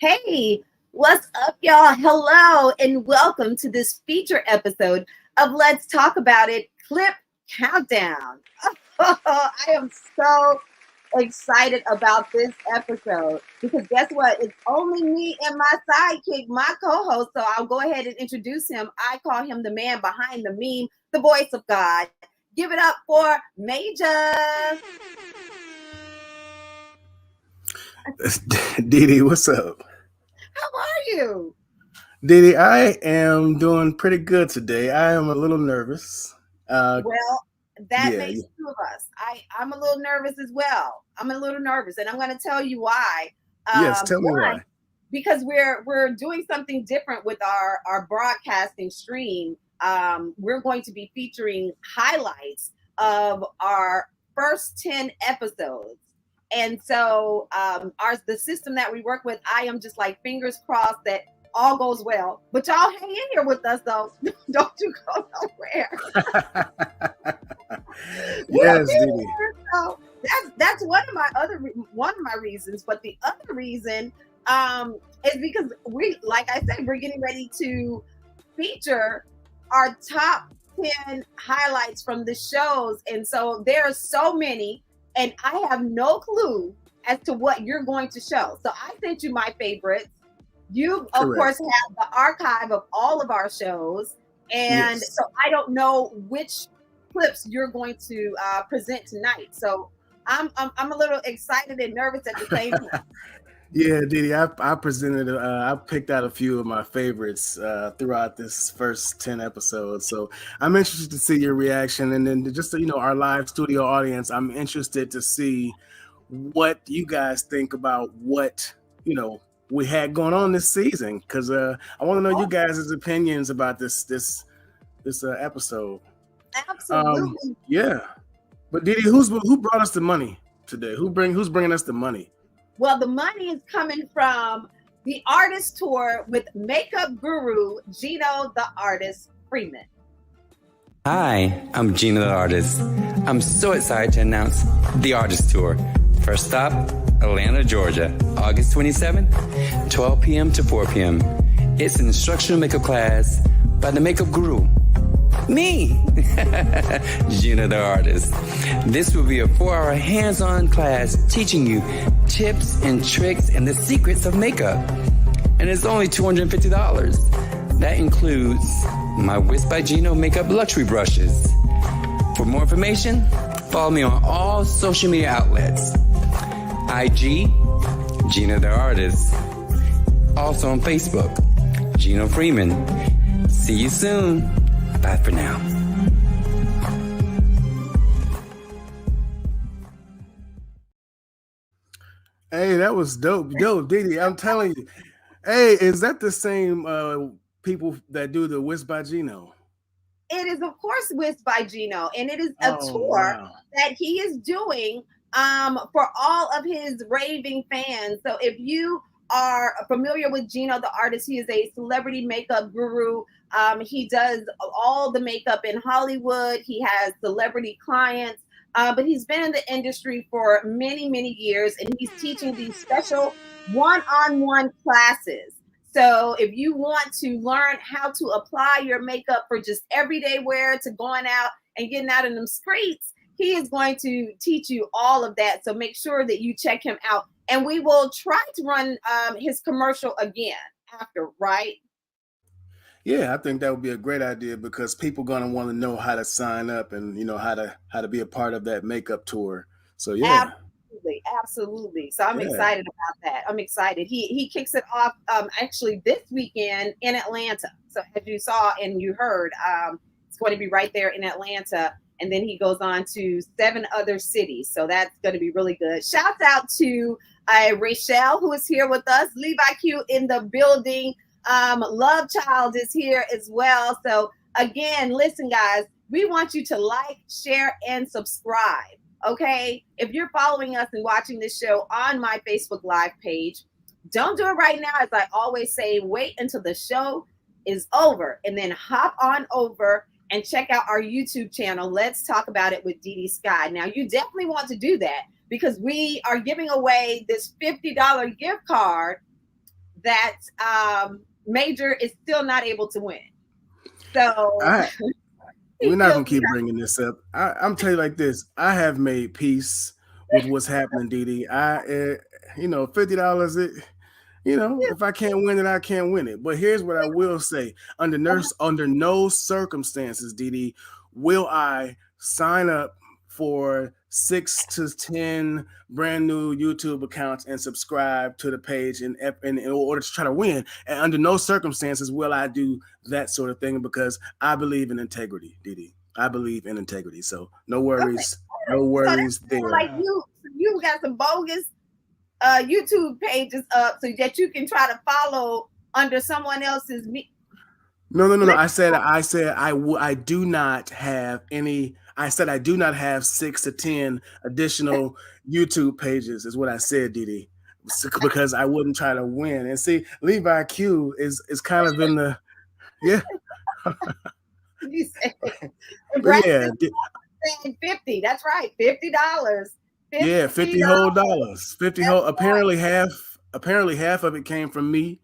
Hey, what's up, y'all? Hello, and welcome to this feature episode of Let's Talk About It Clip Countdown. I am so excited about this episode because guess what? It's only me and my sidekick, my co-host. So I'll go ahead and introduce him. I call him the man behind the meme, the voice of God. Give it up for Major. DiDi, what's up? How are you? DiDi, I am doing pretty good today. I am a little nervous. Well, that yeah, makes two of us. I'm a little nervous as well. I'm a little nervous, and I'm going to tell you why. Yes, tell me why. Because we're doing something different with our broadcasting stream. We're going to be featuring highlights of our first 10 episodes. And so the system that we work with, I am just like fingers crossed that all goes well. But y'all hang in here with us, though. Don't you go nowhere. Yes, DiDi. So that's one of my reasons. But the other reason is because like I said, we're getting ready to feature our top 10 highlights from the shows, and so there are so many. And I have no clue as to what you're going to show. So I sent you my favorites. You, of course, have the archive of all of our shows. And so I don't know which clips you're going to present tonight. So I'm a little excited and nervous at the same time. Yeah, DiDi, I picked out a few of my favorites throughout this first 10 episodes. So I'm interested to see your reaction. And then just, our live studio audience, I'm interested to see what you guys think about what, we had going on this season. Because I want to know you guys' opinions about this episode. Absolutely. Yeah. But DiDi, who brought us the money today? Who's bringing us the money? Well, the money is coming from the artist tour with makeup guru Gino the Artist Freeman. Hi, I'm Gino the Artist. I'm so excited to announce the Artist Tour. First stop, Atlanta, Georgia, August 27th, 12 p.m. to 4 p.m. It's an instructional makeup class by the makeup guru, me, Gino the Artist. This will be a 4-hour hands-on class teaching you tips and tricks and the secrets of makeup. And it's only $250. That includes my Whisk by Gino makeup luxury brushes. For more information, follow me on all social media outlets. IG, Gino the Artist. Also on Facebook, Gino Freeman. See you soon. Bye for now. Hey, that was dope. Dope, DiDi, I'm telling you. Hey, is that the same people that do the Whisk by Gino? It is, of course, Whisk by Gino, and it is a tour that he is doing for all of his raving fans. So if you are familiar with Gino the Artist, he is a celebrity makeup guru. He does all the makeup in Hollywood. He has celebrity clients, but he's been in the industry for many, many years, and he's teaching these special one-on-one classes. So if you want to learn how to apply your makeup for just everyday wear to going out and getting out in them streets, he is going to teach you all of that. So make sure that you check him out. And we will try to run his commercial again after, right? Yeah, I think that would be a great idea because people going to want to know how to sign up and, how to be a part of that makeup tour. So, yeah. Absolutely. So I'm excited about that. I'm excited. He kicks it off actually this weekend in Atlanta. So as you saw and you heard, it's going to be right there in Atlanta. And then he goes on to 7 other cities. So that's going to be really good. Shouts out to Rachel, who is here with us. Levi Q in the building. Love Child is here as well. So again, listen, guys, we want you to like, share, and subscribe. Okay, if you're following us and watching this show on my Facebook Live page, don't do it right now. As I always say, wait until the show is over. And then hop on over and check out our YouTube channel. Let's talk about it with DiDi Skky. Now, you definitely want to do that because we are giving away this $50 gift card that Major is still not able to win. So we're not gonna keep bringing this up. I'm telling you like this. I have made peace with what's happening, DiDi. $50. If I can't win it, I can't win it. But here's what I will say: under no circumstances, DiDi, will I sign up for 6 to 10 brand new YouTube accounts and subscribe to the page in order to try to win. And under no circumstances will I do that sort of thing because I believe in integrity, DiDi. I believe in integrity. So no worries. Okay. No worries there. Like you got some bogus YouTube pages up so that you can try to follow under someone else's. No. I said I do not have any. I said I do not have 6 to 10 additional YouTube pages, is what I said, DiDi, because I wouldn't try to win. And see, Levi Q is kind of in the You said, yeah, 50. That's right, $50. Yeah, 50 whole dollars. 50 whole. Apparently half of it came from me.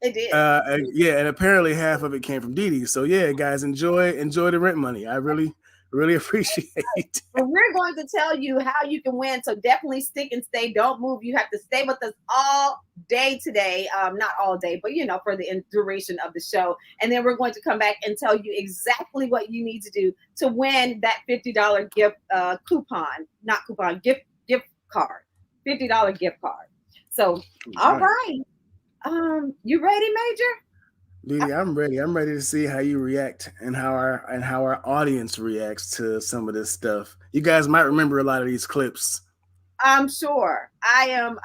It did. And apparently half of it came from DiDi. So yeah, guys, enjoy the rent money. I really appreciate it. But we're going to tell you how you can win. So definitely stick and stay. Don't move. You have to stay with us all day today. Not all day, but for the duration of the show. And then we're going to come back and tell you exactly what you need to do to win that $50 gift gift card. $50 gift card. So all right. You ready, Major? DiDi, I'm ready. I'm ready to see how you react and how our audience reacts to some of this stuff. You guys might remember a lot of these clips. I'm sure. I'm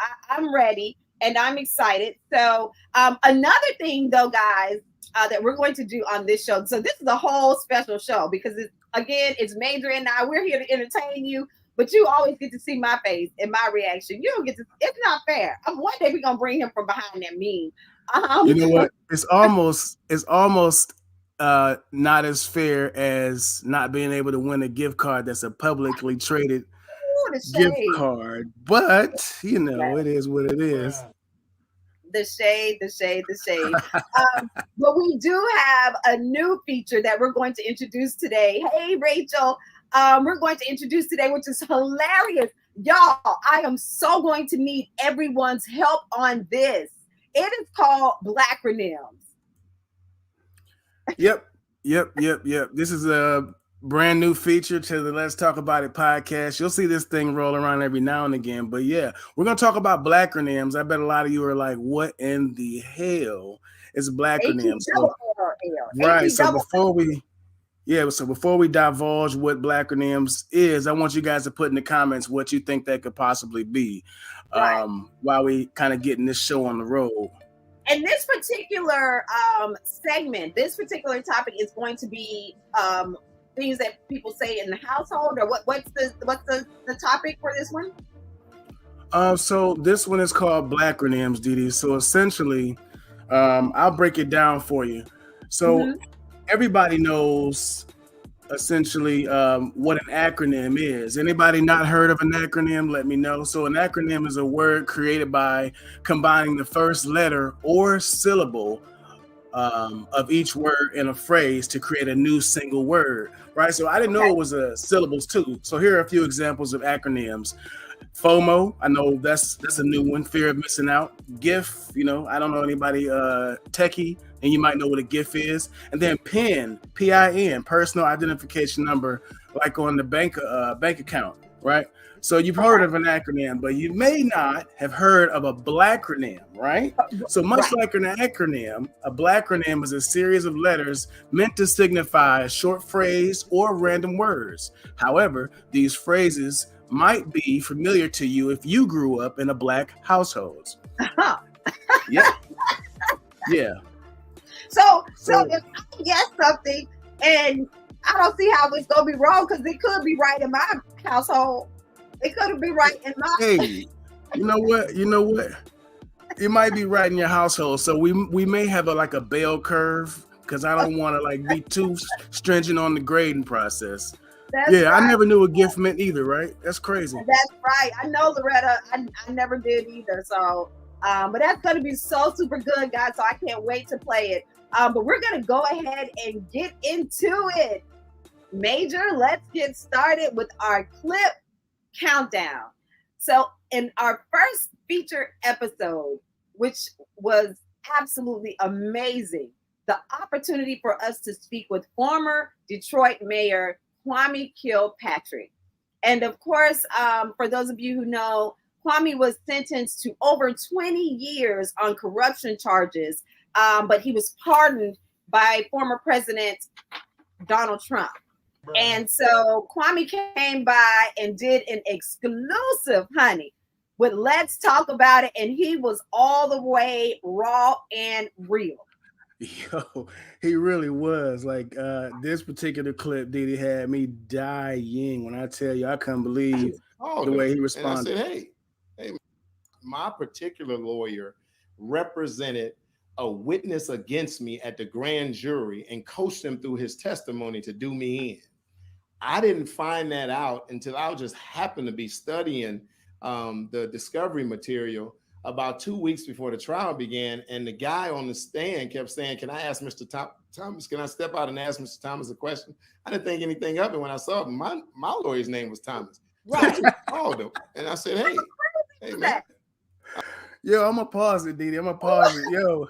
ready and I'm excited. So another thing though, guys, that we're going to do on this show. So this is a whole special show because it's Major and I. We're here to entertain you, but you always get to see my face and my reaction. You don't get to. It's not fair. One day we're gonna bring him from behind that meme. You know what? It's almost not as fair as not being able to win a gift card that's a publicly traded gift card. But it is what it is. The shade. But we do have a new feature that we're going to introduce today. Hey, Rachel. We're going to introduce today, which is hilarious. Y'all, I am so going to need everyone's help on this. It is called Blackronyms. Yep. This is a brand new feature to the Let's Talk About It podcast. You'll see this thing roll around every now and again. But yeah, we're going to talk about Blackronyms. I bet a lot of you are like, what in the hell is Blackronyms? Right. So before we divulge what Blackronyms is, I want you guys to put in the comments what you think that could possibly be. While we kind of getting this show on the road. And this particular segment, this particular topic is going to be things that people say in the household, or what's the topic for this one? So this one is called Blackronyms, DiDi. So essentially, I'll break it down for you. So everybody knows essentially what an acronym is. Anybody not heard of an acronym? Let me know. So an acronym is a word created by combining the first letter or syllable of each word in a phrase to create a new single word, right? So I didn't know it was syllables too. So here are a few examples of acronyms. FOMO, I know that's a new one, fear of missing out. GIF, I don't know anybody techie, and you might know what a GIF is. And then PIN, PIN, personal identification number, like on the bank account, right? So you've heard of an acronym, but you may not have heard of a Blackronyms, right? So much like an acronym, a Blackronyms is a series of letters meant to signify a short phrase or random words. However, these phrases might be familiar to you if you grew up in a Black household. Yeah. So if I guess something and I don't see how it's gonna be wrong, because it could be right in my household. It could be right in my. Hey, you know what? it might be right in your household. So we may have like a bell curve because I don't want to like be too stringent on the grading process. That's Yeah, right. I never knew a gift meant either, right? That's crazy. That's right. I know, Loretta. I never did either. So, but that's going to be so super good, guys. So I can't wait to play it. But we're going to go ahead and get into it. Major, let's get started with our clip countdown. So in our first feature episode, which was absolutely amazing, the opportunity for us to speak with former Detroit Mayor Kwame Kilpatrick. And of course, for those of you who know, Kwame was sentenced to over 20 years on corruption charges, but he was pardoned by former President Donald Trump. Right. And so Kwame came by and did an exclusive, honey, with Let's Talk About It. And he was all the way raw and real. Yo, he really was. Like this particular clip, DiDi, had me dying. When I tell you, I couldn't believe the way he responded. And I said, hey, my particular lawyer represented a witness against me at the grand jury and coached him through his testimony to do me in. I didn't find that out until I just happened to be studying the discovery material about 2 weeks before the trial began. And the guy on the stand kept saying, can I ask Mr. Thomas, can I step out and ask Mr. Thomas a question? I didn't think anything of it when I saw him. My lawyer's name was Thomas. Right. So I called him and I said, hey, man. Yo, I'm gonna pause it, DiDi. I'm gonna pause it. Yo.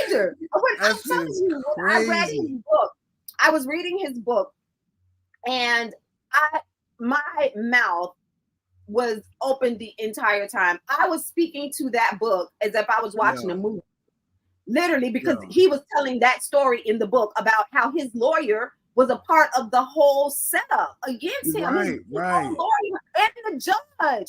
Major. I'm telling you, when I read his book, I was reading his book and my mouth was open the entire time. I was speaking to that book as if I was watching a movie. Literally, because he was telling that story in the book about how his lawyer was a part of the whole setup against him. Right. Lawyer and the judge.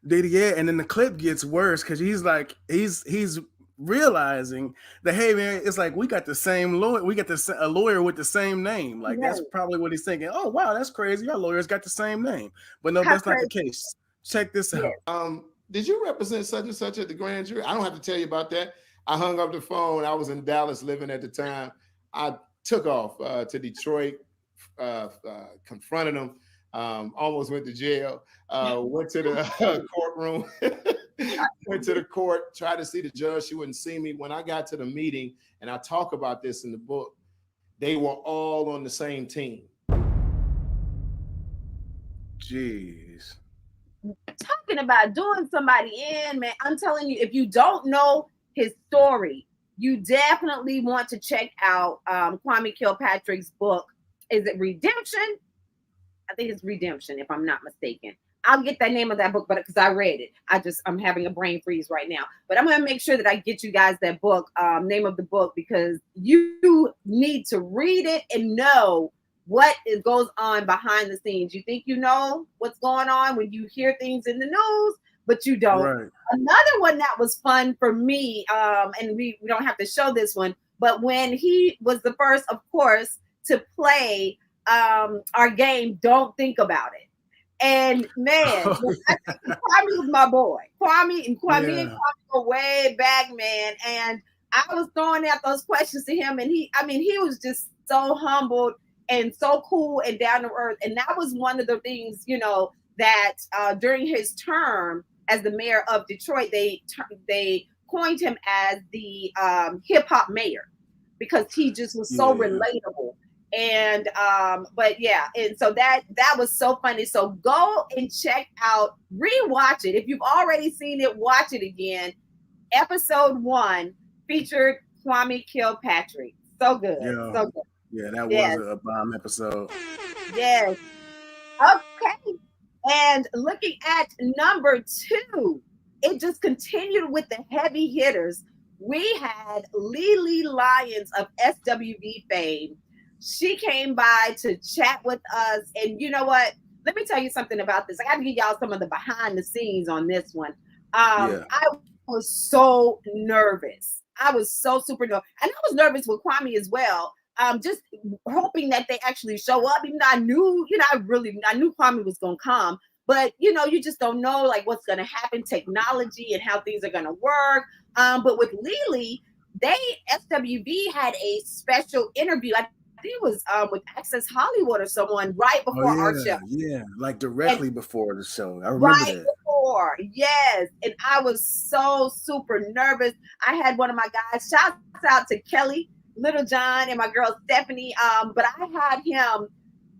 DiDi, yeah, and then the clip gets worse because he's like, he's realizing that, hey man, it's like we got the same lawyer, we got a lawyer with the same name. Like that's probably what he's thinking. Oh wow, that's crazy. Our lawyers got the same name, but no, that's not the case. Check this out. Did you represent such and such at the grand jury? I don't have to tell you about that. I hung up the phone. I was in Dallas living at the time. I took off to Detroit, confronted him, almost went to jail, went to the courtroom. Went to the court, tried to see the judge. She wouldn't see me. When I got to the meeting, and I talk about this in the book, they were all on the same team. Jeez. Talking about doing somebody in, man. I'm telling you, if you don't know his story, you definitely want to check out Kwame Kilpatrick's book. Is it Redemption? I think it's Redemption, if I'm not mistaken. I'll get the name of that book, but because I read it, I'm having a brain freeze right now. But I'm gonna make sure that I get you guys that book, name of the book, because you need to read it and know what goes on behind the scenes. You think you know what's going on when you hear things in the news, but you don't. Right. Another one that was fun for me, and we don't have to show this one, but when he was the first, of course, to play our game, Don't Think About It. And man, Kwame was my boy. Kwame and Kwame go way back, man. And I was throwing out those questions to him, and he was just so humbled and so cool and down to earth. And that was one of the things, that during his term as the mayor of Detroit, they coined him as the hip hop mayor because he just was so relatable. And but yeah, and so that was so funny. So go and check out, rewatch it. If you've already seen it, watch it again. Episode 1 featured Kwame Kilpatrick. So good. So good. Yeah, that was a bomb episode. Yes. Okay. And looking at number 2, it just continued with the heavy hitters. We had Lily Lyons of SWV fame. She came by to chat with us. And you know what? Let me tell you something about this. I got to give y'all some of the behind the scenes on this one. I was so nervous. I was so super nervous. And I was nervous with Kwame as well. Just hoping that they actually show up. Even though I knew, I knew Kwame was going to come. but you just don't know like what's going to happen, technology and how things are going to work. But with Lily, SWV had a special interview. I think it was with Access Hollywood or someone right Oh before our show. yeah, like And directly before the show. I remember right that. before, yes. And I was so super nervous. I had one of my guys, shouts out to Kelly, Little John, and my girl Stephanie. But I had him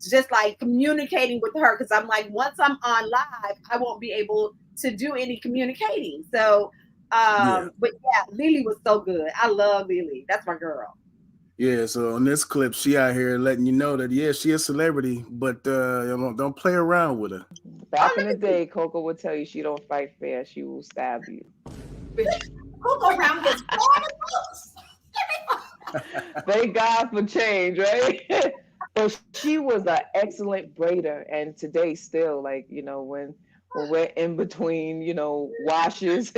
just like communicating with her because I'm like, once I'm on live, I won't be able to do any communicating. So, but yeah, Lily was so good. I love Lily. That's my girl. Yeah, so on this clip, she out here letting you know that she a celebrity, but don't play around with her. Back in the day, Coco would tell you she don't fight fair. She will stab you. Coco around gets Thank God for change, right? But she was an excellent braider, and today still, like, when we're in between, washes,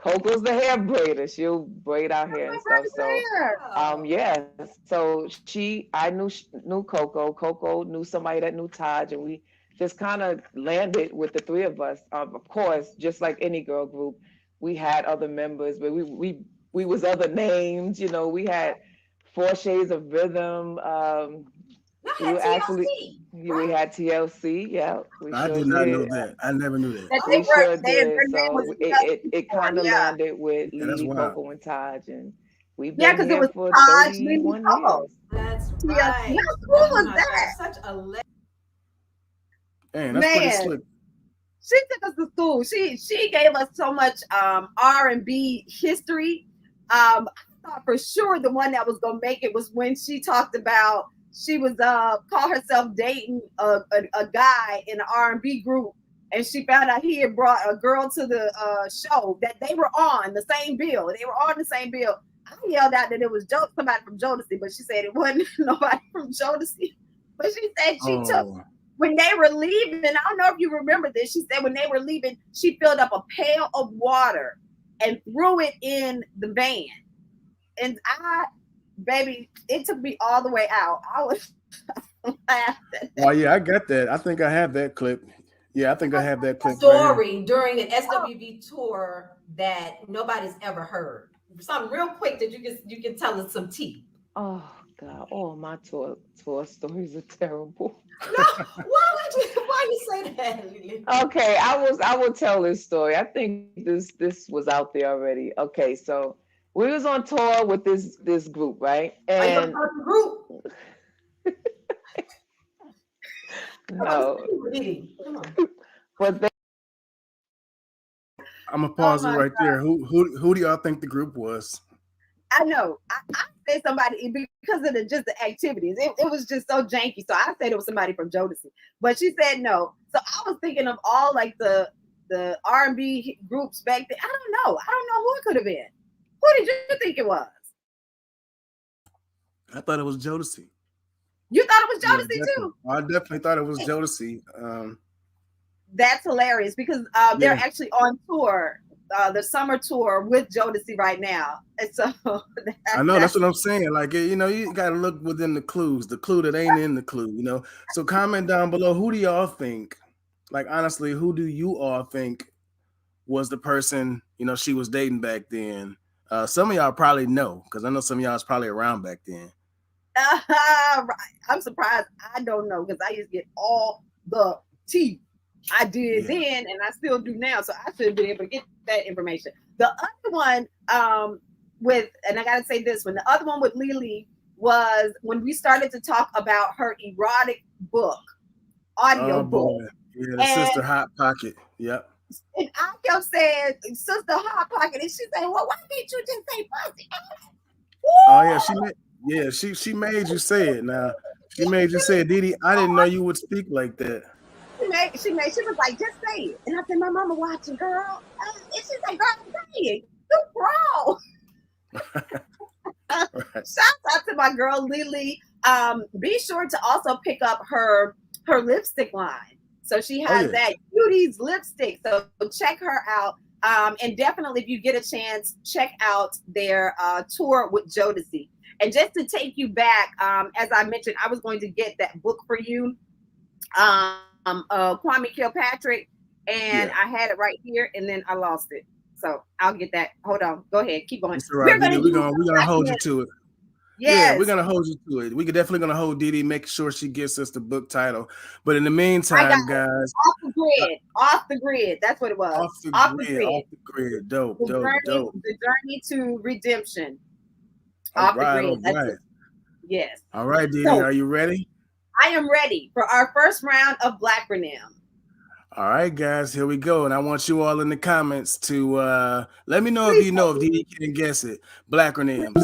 Coco's the hair braider. She'll braid our hair and stuff. So, yeah. So I knew Coco. Coco knew somebody that knew Taj, and we just kind of landed with the three of us. Of course, just like any girl group, we had other members, but we was other names. We had 4 Shades of Rhythm. We had TLC. Yeah, I did not know that. I never knew that. We sure did. So it kind of landed with Lily, Coco, and Taj, and we've been here for 31 years. That's right. Yeah, who was that? Such a Man, that's pretty slick. She took us to school. She gave us so much R&B history. I thought for sure the one that was gonna make it was when she talked about she was called herself dating a guy in an R&B group, and she found out he had brought a girl to the show that they were on the same bill. They were on the same bill. I yelled out that it was somebody from Jodeci, but she said it wasn't nobody from Jodeci. But she said she took, when they were leaving, I don't know if you remember this, she said when they were leaving, she filled up a pail of water and threw it in the van. And baby, it took me all the way out. I was laughing. Oh yeah, I got that. I think I have that clip. Yeah, I think I have that clip. Story during an SWV tour that nobody's ever heard. Something real quick that you can tell us some tea. Oh God! All my tour stories are terrible. No, why you say that? Okay, I will tell this story. I think this was out there already. Okay, so we was on tour with this group, right? And group. No. Come on. But I'm gonna pause it right there. Who do y'all think the group was? I know. I said somebody because of just the activities. It was just so janky. So I said it was somebody from Jodeci, but she said no. So I was thinking of all like the R&B groups back then. I don't know who it could have been. Who did you think it was? I thought it was Jodeci. You thought it was Jodeci too? I definitely thought it was Jodeci. That's hilarious because they're actually on tour, the summer tour with Jodeci right now. And so I know that's what I'm saying. Like, you got to look within the clues, the clue that ain't in the clue, So comment down below. Who do y'all think? Like, honestly, who do you all think was the person, she was dating back then? Some of y'all probably know because I know some of y'all was probably around back then. I'm surprised I don't know because I used to get all the tea. I did then and I still do now. So I should be able to get that information. The other one and I gotta say this, when the other one with Lily was when we started to talk about her erotic book, audio book. Yeah, the Sister Hot Pocket. Yep. And I kept saying Sister Hot Pocket, and she said, well, why can't you just say pussy? Oh yeah, she made you say it. Now she made you say it, DiDi. I didn't know you would speak like that. She was like, just say it. And I said, my mama watching, girl. And she said, girl, say it. You grown. Shout out to my girl Lily. Be sure to also pick up her lipstick line. So she has that Beauty's lipstick. So check her out. And definitely, if you get a chance, check out their tour with Jodeci. And just to take you back, as I mentioned, I was going to get that book for you. Kwame Kilpatrick, and I had it right here, and then I lost it. So I'll get that. Hold on. Go ahead. Keep going. It's all right, DiDi. We're gonna hold you to it. Yes. Yeah, we're gonna hold you to it. We could definitely gonna hold DiDi, make sure she gets us the book title. But in the meantime, guys, off the grid, off the grid. That's what it was. Off the grid. Dope. The journey to redemption. All right. Yes. All right, DiDi, so, are you ready? I am ready for our first round of Blacronym. All right, guys, here we go. And I want you all in the comments to let me know if you know if DiDi can guess it. Blackronyms.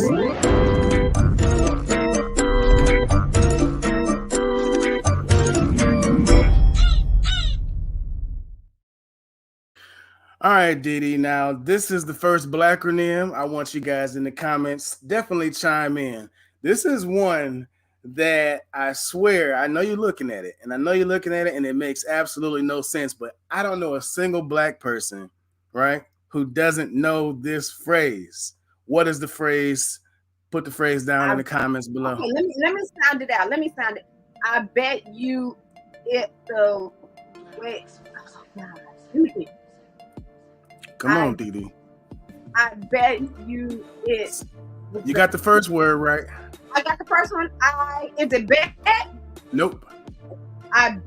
All right, DiDi. Now, this is the first Blacronym. I want you guys in the comments. Definitely chime in. This is one that I swear, I know you're looking at it, and it makes absolutely no sense, but I don't know a single Black person, right, who doesn't know this phrase. What is the phrase? Put the phrase down in the comments below. Okay, let me sound it out. I bet you it the wait. Oh, God. Come on, DiDi. I bet you it. You got the first word right. I got the first one. Is it bet? Nope. I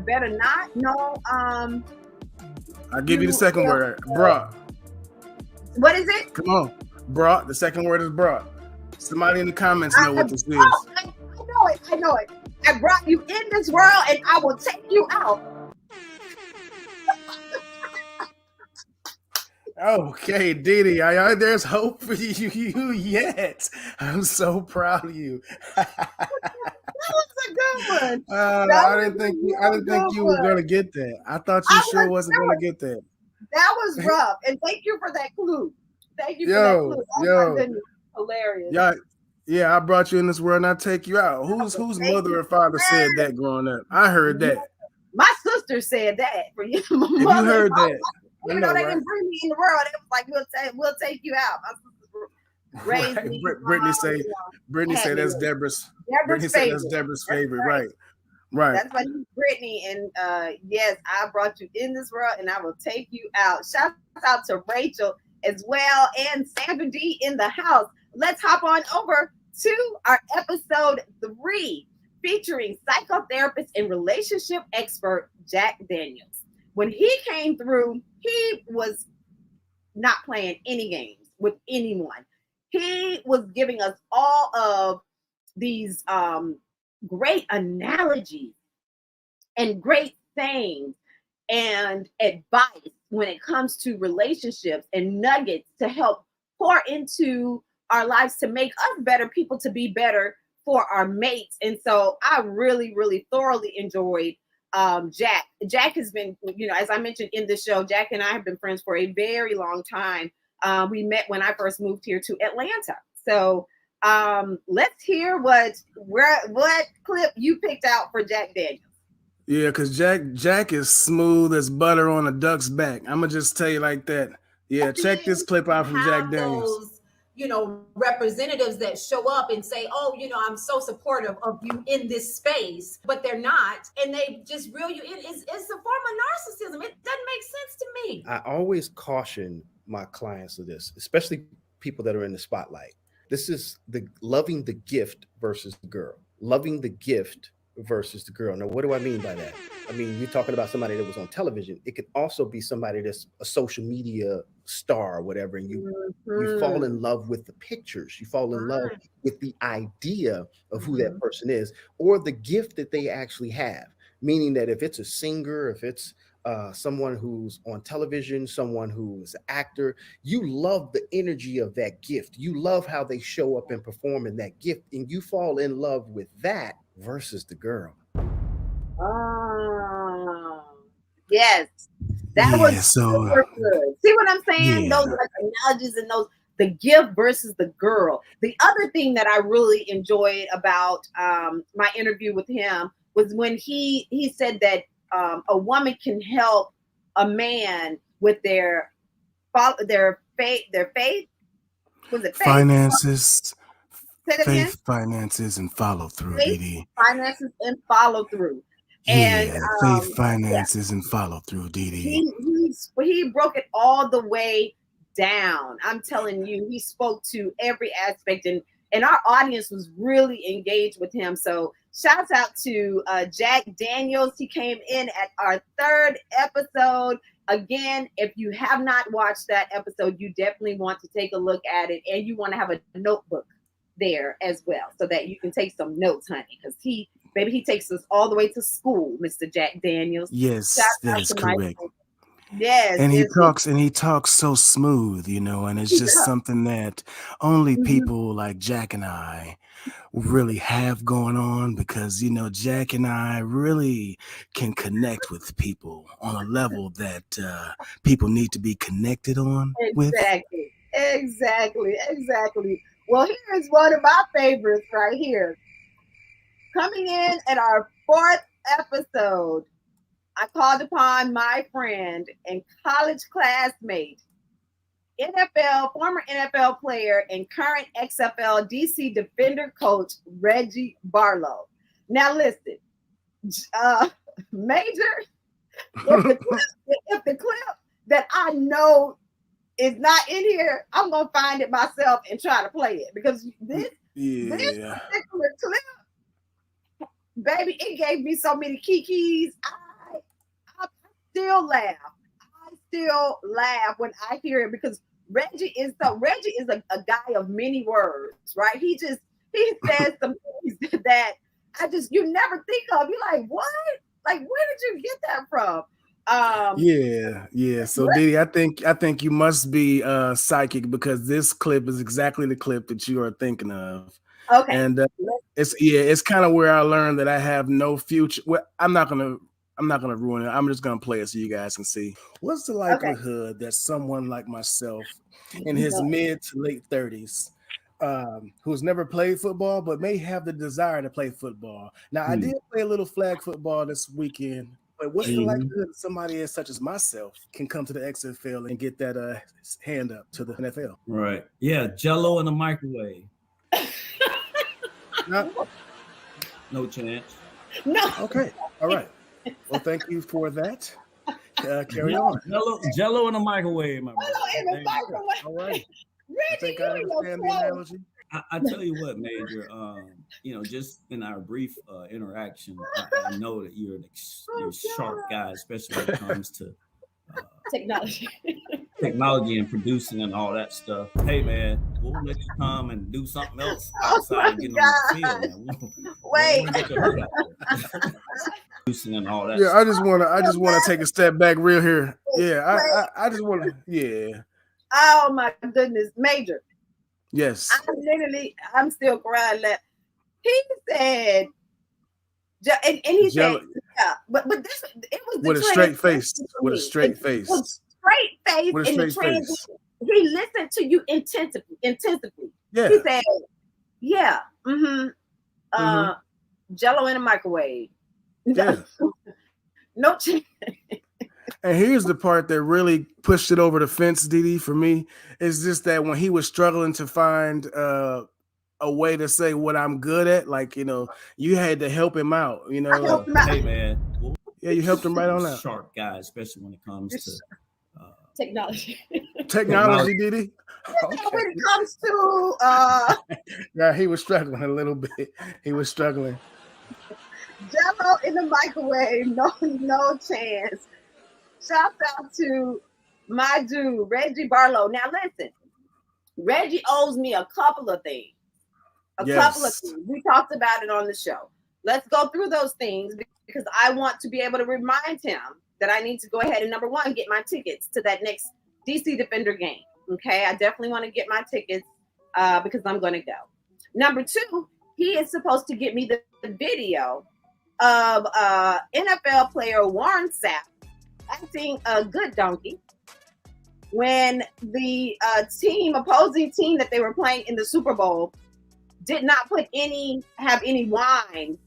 better not. No. I'll give you the second word. Brought. What is it? Come on. Brought. The second word is brought. Somebody in the comments know what this is. I know it. I brought you in this world and I will take you out. Okay, DiDi, there's hope for you yet. I'm so proud of you. That was a good one. I didn't think you were gonna get that. I thought you sure wasn't gonna get that. That was rough, and thank you for that clue. Thank you for that clue. Oh my goodness, hilarious. Yeah, I brought you in this world and I take you out. Whose mother or father said that growing up? I heard that. My sister said that for you. If you heard that. Even though they didn't bring me in the world, it was like we'll take you out. Right. Brittany say that's Deborah's. Brittany said that's Deborah's favorite. Right. That's why you Brittany, and yes, I brought you in this world, and I will take you out. Shout out to Rachel as well, and Sandra D in the house. Let's hop on over to our episode 3, featuring psychotherapist and relationship expert Jack Daniels. When he came through, he was not playing any games with anyone. He was giving us all of these great analogies and great things and advice when it comes to relationships and nuggets to help pour into our lives to make us better people, to be better for our mates. And so I really, really thoroughly enjoyed Jack. Jack has been, as I mentioned in the show, Jack and I have been friends for a very long time. We met when I first moved here to Atlanta. So let's hear what clip you picked out for Jack Daniels. Yeah, because Jack is smooth as butter on a duck's back. I'm gonna just tell you like that. Yeah, check this clip out from Jack Daniels. Representatives that show up and say, oh, I'm so supportive of you in this space, but they're not. And they just reel you in. It's a form of narcissism. It doesn't make sense to me. I always caution my clients of this, especially people that are in the spotlight. This is the loving the gift versus the girl. Loving the gift versus the girl. Now, what do I mean by that? I mean, you're talking about somebody that was on television. It could also be somebody that's a social media star or whatever, and you fall in love with the pictures. You fall in love with the idea of who that person is, or the gift that they actually have. Meaning that if it's a singer, if it's someone who's on television, someone who's an actor, you love the energy of that gift. You love how they show up and perform in that gift, and you fall in love with that versus the girl. Yes, that was super good. See what I'm saying? Yeah. Those like analogies and the gift versus the girl. The other thing that I really enjoyed about my interview with him was when he said that a woman can help a man with their faith. Was it faith? Finances. Faith, finances, and follow through, DiDi. Finances and follow through. And faith, finances, and follow through, DiDi. He broke it all the way down. I'm telling you, he spoke to every aspect, and our audience was really engaged with him. So shouts out to Jack Daniels. He came in at our 3rd episode. Again, if you have not watched that episode, you definitely want to take a look at it, and you want to have a notebook there as well, so that you can take some notes, honey, because he takes us all the way to school, Mr. Jack Daniels. Yes, that is correct. Yes, and he talks so smooth, and it's just something that only people like Jack and I really have going on, because Jack and I really can connect with people on a level that people need to be connected on with. Exactly. Well, here's one of my favorites right here. Coming in at our 4th episode, I called upon my friend and college classmate, former NFL player and current XFL DC Defender coach, Reggie Barlow. Now listen, Major, if the clip that I know is not in here, I'm going to find it myself and try to play it, because this particular clip, baby, it gave me so many kikis. I still laugh when I hear it, because Reggie is a guy of many words, right? He says some things that you never think of. You're like, what? Like, where did you get that from? Yeah. So DiDi, I think you must be psychic, because this clip is exactly the clip that you are thinking of. Okay. And it's kind of where I learned that I have no future. Well, I'm not gonna ruin it. I'm just gonna play it so you guys can see. What's the likelihood that someone like myself, in his mid to late 30s, who's never played football but may have the desire to play football? Now, I did play a little flag football this weekend, but what's the likelihood that somebody such as myself can come to the XFL and get that hand up to the NFL? Right. Yeah, Jello in the microwave. No chance. No. Okay. All right. Well, thank you for that. Carry on. Jello in the microwave, my brother. Jello in the microwave. All right. Reggie, I think I understand the analogy. I tell you what, Major, just in our brief interaction, I know that you're a sharp guy, especially when it comes to technology and producing and all that stuff. Hey, man, we'll let you come and do something else outside and get on the field, man. Wait. Producing and all that stuff. I just want to take a step back real here. Yeah, I just want to. Yeah. Oh my goodness, Major. Yes. I'm still crying. He said, and he said, yeah, but this, it was with a straight face. With a straight face. Straight face in the transition. He listened to you intensively. Yeah. He said, yeah, Jello in a microwave. Yeah. No chance. And here's the part that really pushed it over the fence, DiDi, for me, is just that when he was struggling to find a way to say what I'm good at, like, you had to help him out, Hey, man. Yeah, you helped him right on out. Sharp guy, especially when it comes to technology. Technology, DiDi? Okay. When it comes to yeah, he was struggling a little bit. He was struggling. Jello in the microwave, no chance. Shout out to my dude, Reggie Barlow. Now listen, Reggie owes me a couple of things. Couple of things. We talked about it on the show. Let's go through those things, because I want to be able to remind him that I need to go ahead and, number one, get my tickets to that next DC Defender game. Okay, I definitely want to get my tickets because I'm going to go. Number two, he is supposed to get me the video of NFL player Warren Sapp acting a good donkey when the opposing team that they were playing in the Super Bowl did not have any wine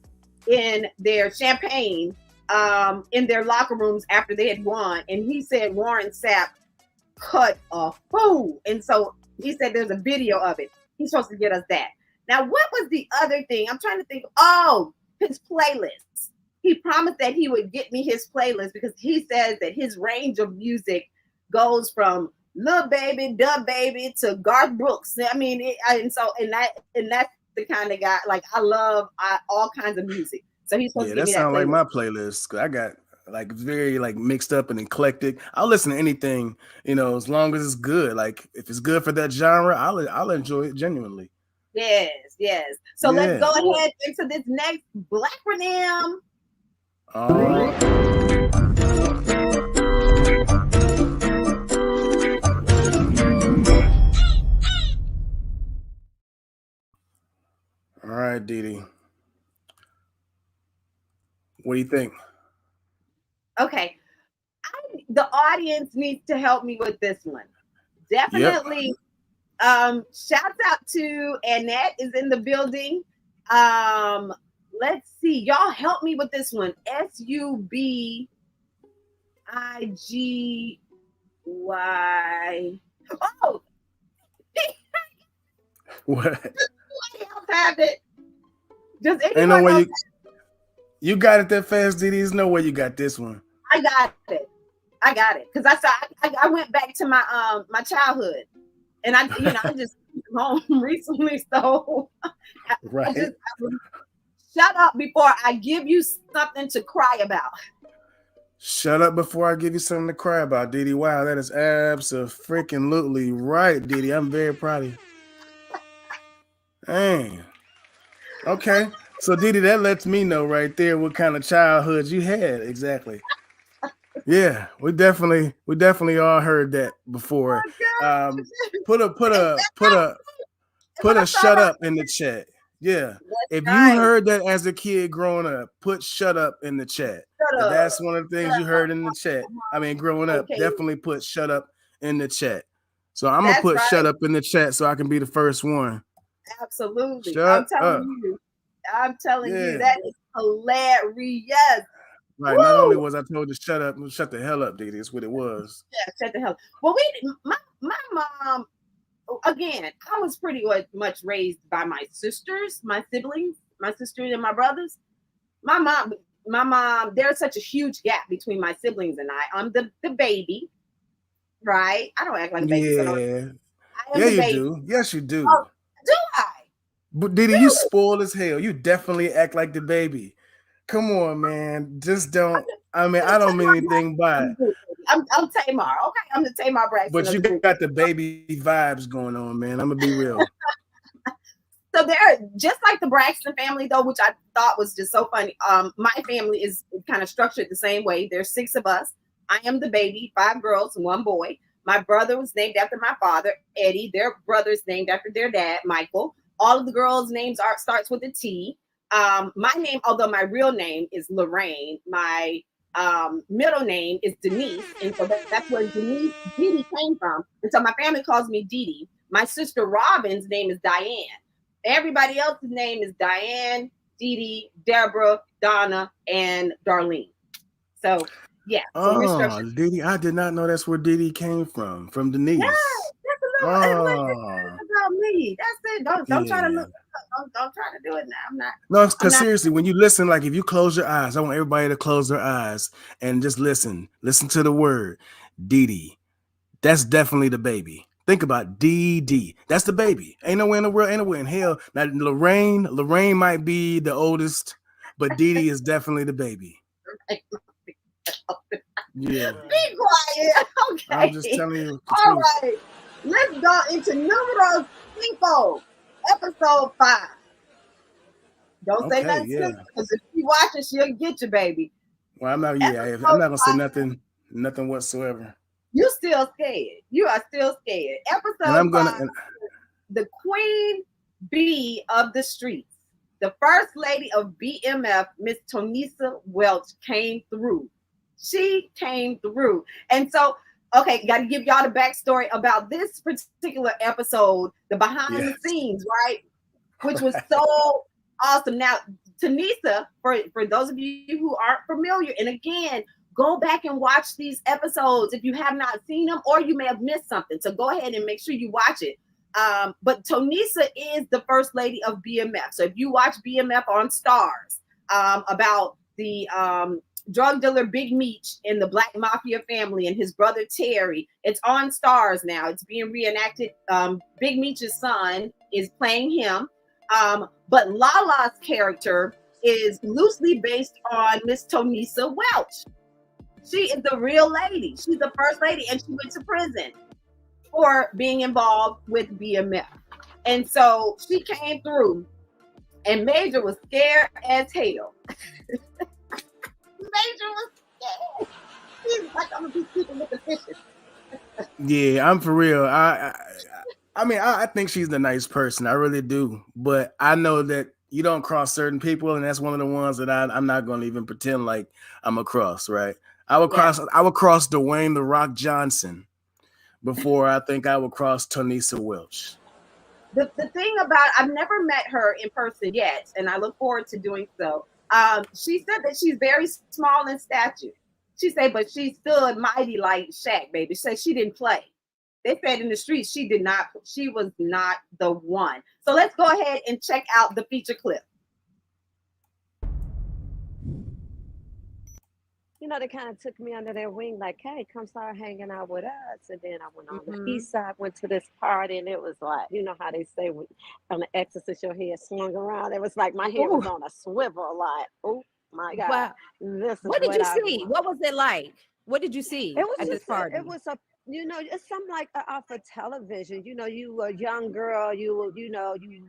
in their champagne in their locker rooms after they had won. And he said Warren Sapp cut a fool. And so he said there's a video of it. He's supposed to get us that. Now, what was the other thing? I'm trying to think. Oh, his playlist. he promised that he would get me his playlist because he says that his range of music goes from Lil Baby, Dub Baby to Garth Brooks. I mean, and that's the kind of guy, like, I love all kinds of music. So he's supposed to give that me that sounds like playlist. my playlist. 'Cause I got like very like mixed up and eclectic. I'll listen to anything, as long as it's good. Like if it's good for that genre, I'll enjoy it genuinely. Yes. So let's go ahead into this next Blackronym. All right, DiDi. What do you think? Okay. The audience needs to help me with this one. Definitely. Yep. Shouts out to Annette is in the building. Let's see. Y'all help me with this one. SUBIGY. Oh. What? Somebody else have it. Does anyone Ain't no way know you got it that fast, DiDi? There's no way you got this one. I got it. Because I went back to my my childhood, and I just came home recently, so right. Shut up before I give you something to cry about. Shut up before I give you something to cry about, DiDi. Wow, that is absolutely right, DiDi. I'm very proud of you. Dang. Okay. So DiDi, that lets me know right there what kind of childhood you had exactly. Yeah, we definitely all heard that before. Put a shut up in the chat. Yeah. If you heard that as a kid growing up, put shut up in the chat. If that's one of the things you heard in the chat. I mean, growing up, definitely put shut up in the chat. So I'm going to put shut up in the chat so I can be the first one. Absolutely. I'm telling you, that is hilarious. Right. Woo! Not only was I told to shut up, shut the hell up, DiDi. That's what it was. Yeah, shut the hell up. Well, my mom, again, I was pretty much raised by my sisters, my siblings, my sisters and my brothers. My mom, there's such a huge gap between my siblings and I. I'm the baby, right? I don't act like a baby. Yeah. Yeah, you do. Yes, you do. Oh, do I? But DiDi, you spoiled as hell. You definitely act like the baby. Come on, man. Just don't. I mean, I don't mean anything by it. I'm Tamar. Okay, I'm the Tamar Braxton. But you got the baby vibes going on, man. I'm gonna be real. So they're just like the Braxton family, though, which I thought was just so funny. My family is kind of structured the same way. There's 6 of us. I am the baby, 5 girls, 1 boy. My brother was named after my father, Eddie. Their brother's named after their dad, Michael. All of the girls' names starts with a T. My name, although my real name is Lorraine, my middle name is Denise, and so that's where DiDi came from. And so my family calls me DiDi. My sister Robin's name is Diane. Everybody else's name is Diane, DiDi, Deborah, Donna, and Darlene. So yeah. So DiDi, I did not know that's where DiDi came from Denise. Yeah, that's a little about me. That's it. Don't try to look. Don't try to do it now. I'm not. No, because seriously, when you listen, like if you close your eyes, I want everybody to close their eyes and just listen. Listen to the word DiDi. That's definitely the baby. Think about DiDi. That's the baby. Ain't nowhere in the world, anywhere in hell. Now Lorraine might be the oldest, but DiDi is definitely the baby. Yeah. Be quiet. Okay. I'm just telling you. All right. Let's go into numero 5, episode 5. Don't say nothing because if you watch it, she'll get you, baby. Well, I'm not. I'm not gonna say nothing whatsoever. You still scared. You are still scared. Episode 5. The queen bee of the streets, the first lady of BMF, Miss Tonisa Welch, came through. She came through, and so. Okay, got to give y'all the backstory about this particular episode, the behind the scenes, right? Which was so awesome. Now, Tonisa, for those of you who aren't familiar, and again, go back and watch these episodes if you have not seen them or you may have missed something. So go ahead and make sure you watch it. But Tonisa is the first lady of BMF. So if you watch BMF on Stars, about the drug dealer Big Meech in the Black Mafia family and his brother Terry. It's on Stars now. It's being reenacted. Big Meech's son is playing him. But Lala's character is loosely based on Miss Tonisa Welch. She is the real lady. She's the first lady, and she went to prison for being involved with BMF. And so she came through, and Major was scared as hell. Major was scared. He's like, I'm gonna be sleeping with the fishes. Yeah, I'm for real. I mean, I think she's a nice person. I really do. But I know that you don't cross certain people, and that's one of the ones that I'm not going to even pretend like I'm across, right? I would cross Dwayne The Rock Johnson before I think I would cross Tonisa Welch. The thing about, I've never met her in person yet, and I look forward to doing so. She said that she's very small in stature. She said, but she stood mighty like Shaq, baby. She said she didn't play. They said in the streets she did not. She was not the one. So let's go ahead and check out the feature clip. You know, they kind of took me under their wing, like, hey, come start hanging out with us. And then I went on the east side, went to this party, and it was like, you know how they say when, on the Exorcist, your head swung around. It was like my head was on a swivel, like, oh my God. Wow. This is What did you see? want. What was it like? What did you see It was at this just, party? it was a, you know, it's something like off of television. You know, you a young girl, you know, you,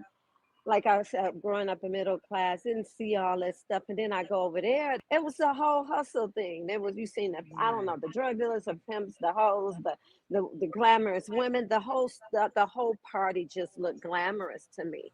like I said, growing up in middle class, didn't see all that stuff. And then I go over there. It was the whole hustle thing. There was, you seen the, I don't know, the drug dealers, the pimps, the hoes, the glamorous women, the whole stuff, the whole party just looked glamorous to me.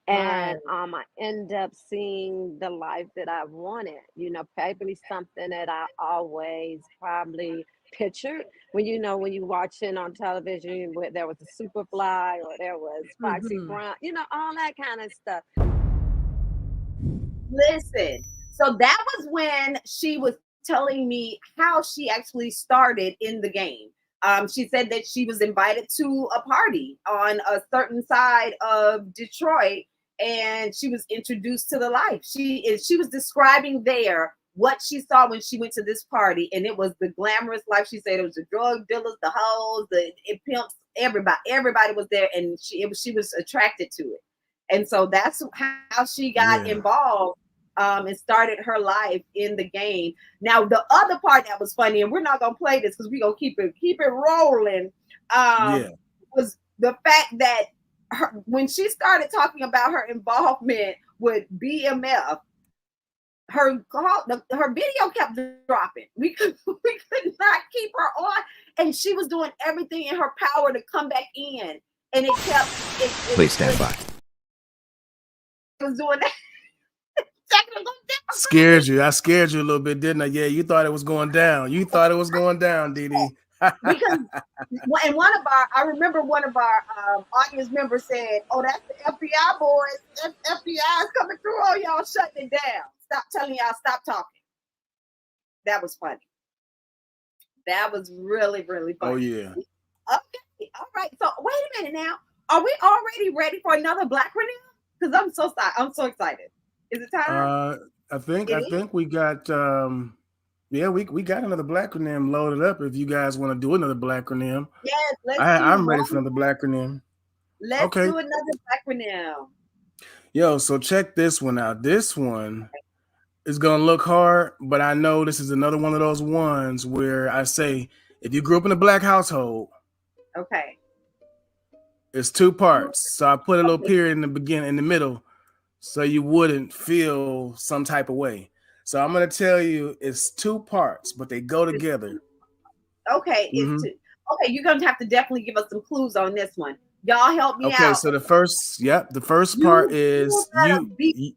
And I end up seeing the life that I wanted, you know, probably something that I always probably pictured when, you know, when you watching on television where there was a Superfly or there was Foxy Brown, you know, all that kind of stuff. Listen, so that was when she was telling me how she actually started in the game. She said that she was invited to a party on a certain side of Detroit, and she was introduced to the life. She was describing there what she saw when she went to this party, and it was the glamorous life. She said it was the drug dealers, the hoes, the pimps, everybody was there, and she was attracted to it. And so that's how she got involved and started her life in the game. Now, the other part that was funny, and we're not gonna play this because we're gonna keep it rolling, was the fact that when she started talking about her involvement with BMF, her video kept dropping. We could not keep her on, and she was doing everything in her power to come back in, and it kept. Please stand by. It was doing that. Scared you. I scared you a little bit, didn't I? Yeah, you thought it was going down. You thought it was going down, DiDi. Because and I remember one of our audience members said, "Oh, that's the FBI boys. FBI is coming through. Oh, y'all shutting it down. Stop telling y'all, stop talking." That was funny. That was really, really funny. Oh yeah. Okay. All right. So wait a minute now. Are we already ready for another Black Renee? Because I'm so excited. Is it time? I think we got we got another Black Renee loaded up. If you guys want to do another Black Renee. Yes, I'm ready for another Black Renee. Let's do another Black Renee. Yo, so check this one out. This one is gonna look hard, but I know this is another one of those ones where I say, if you grew up in a Black household, okay, it's two parts. So I put a little period in the beginning, in the middle, so you wouldn't feel some type of way. So I'm gonna tell you it's two parts, but they go together. Okay, it's two. Okay, you're gonna have to definitely give us some clues on this one. Y'all help me out. Okay, so the first part is Wait.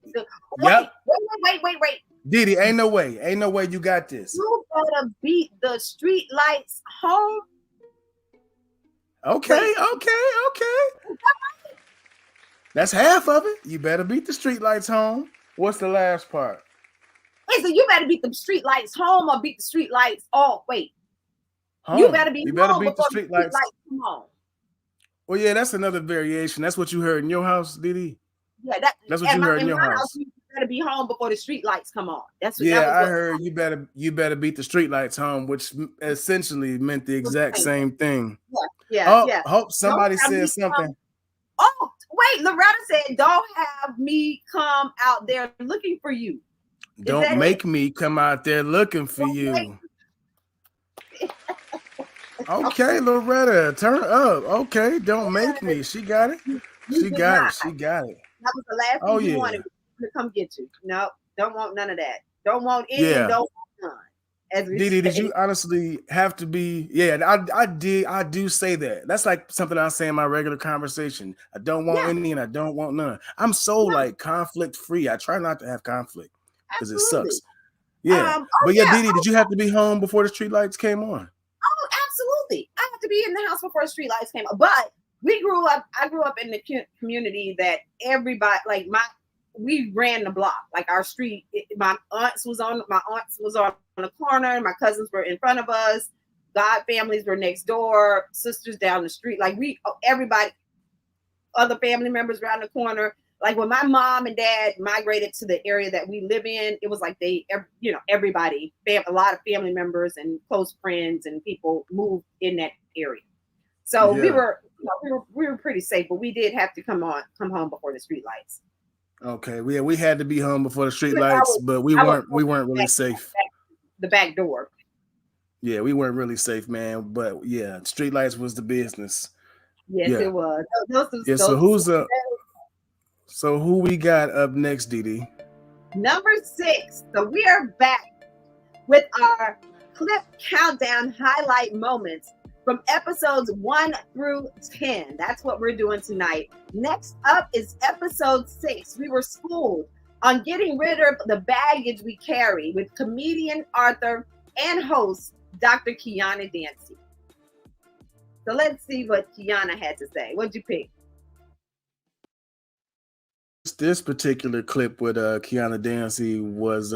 DiDi, ain't no way you got this. You better beat the street lights home. Okay. That's half of it. You better beat the street lights home. What's the last part? Wait, so you better beat the street lights home or beat the street lights off. Wait. Home. You better beat the street lights home. Well, yeah, that's another variation. That's what you heard in your house, DiDi. Yeah, that's what you heard in your house. better be home before the street lights come on. That's what. Yeah, I heard you better beat the street lights home, which essentially meant the exact same thing. Yeah. Hope somebody said something. Oh, wait, Loretta said, "Don't have me come out there looking for you." Don't make me come out there looking for you. Okay, Loretta, turn up. Okay, don't make me. She got it. She got it. She got it. That was the last thing you wanted to come get you. No, don't want none of that. Don't want any and don't want none. DiDi, did you honestly have to be? Yeah, I did. I do say that. That's like something I say in my regular conversation. I don't want any and I don't want none. I'm so like conflict free. I try not to have conflict because it sucks. Yeah, but DiDi, did you have to be home before the street lights came on? Oh, absolutely. I have to be in the house before the street lights came on. But I grew up in the community that everybody, like we ran the block. Like our street, my aunts was on the corner, my cousins were in front of us, God families were next door, sisters down the street. Like everybody, other family members around the corner. Like when my mom and dad migrated to the area that we live in, it was like everybody, a lot of family members and close friends and people moved in that area. So we were pretty safe, but we did have to come home before the street lights. Okay, we had to be home before the street lights, but we weren't really safe. The back door. Yeah, we weren't really safe, man. But yeah, street lights was the business. Yes, it was. So who we got up next, DiDi? Number 6. So we are back with our clip countdown highlight moments from episodes 1 through 10. That's what we're doing tonight. Next up is episode 6. We were schooled on getting rid of the baggage we carry with comedian, author, and host Dr. Kiana Dancy. So let's see what Kiana had to say. What'd you pick? This particular clip with Kiana Dancy was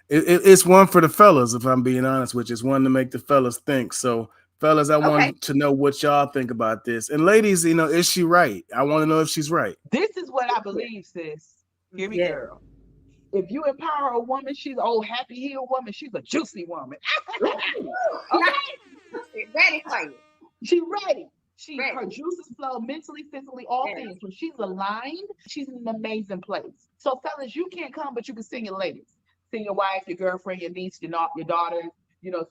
it's one for the fellas, if I'm being honest, which is one to make the fellas think. So fellas, I want to know what y'all think about this. And ladies, is she right? I want to know if she's right. This is what I believe, sis. Hear me, girl. If you empower a woman, she's an old happy heel woman. She's a juicy woman. Okay. Ready for you. She's ready. Her juices flow mentally, physically, all things. When she's aligned, she's in an amazing place. So, fellas, you can't come, but you can sing your ladies. Sing your wife, your girlfriend, your niece, your daughter,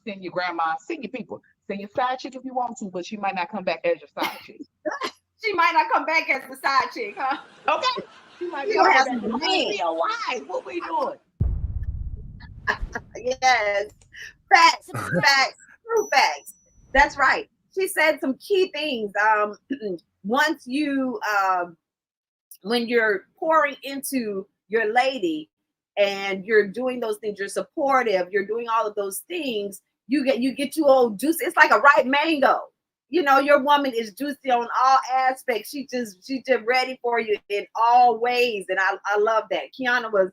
sing your grandma, sing your people. Sing your side chick if you want to, but she might not come back as your side chick. She might not come back as the side chick, huh? Okay. She might be a wife. What we doing? Yes. Facts. True facts. That's right. She said some key things. Once you, when you're pouring into your lady and you're doing those things, you're supportive, you're doing all of those things, you get you all juicy. It's like a ripe mango. Your woman is juicy on all aspects. She's just ready for you in all ways. And I love that. Kiana was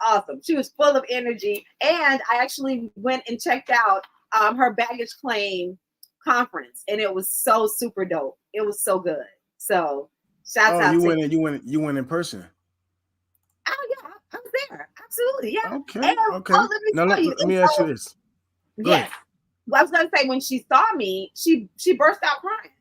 awesome. She was full of energy. And I actually went and checked out her baggage claim conference, and it was so super dope. It was so good. So shouts out to you went in person. Oh yeah, I was there. Absolutely. Yeah. Okay. Let me ask you this. Yes. Well, I was gonna say when she saw me, she burst out crying.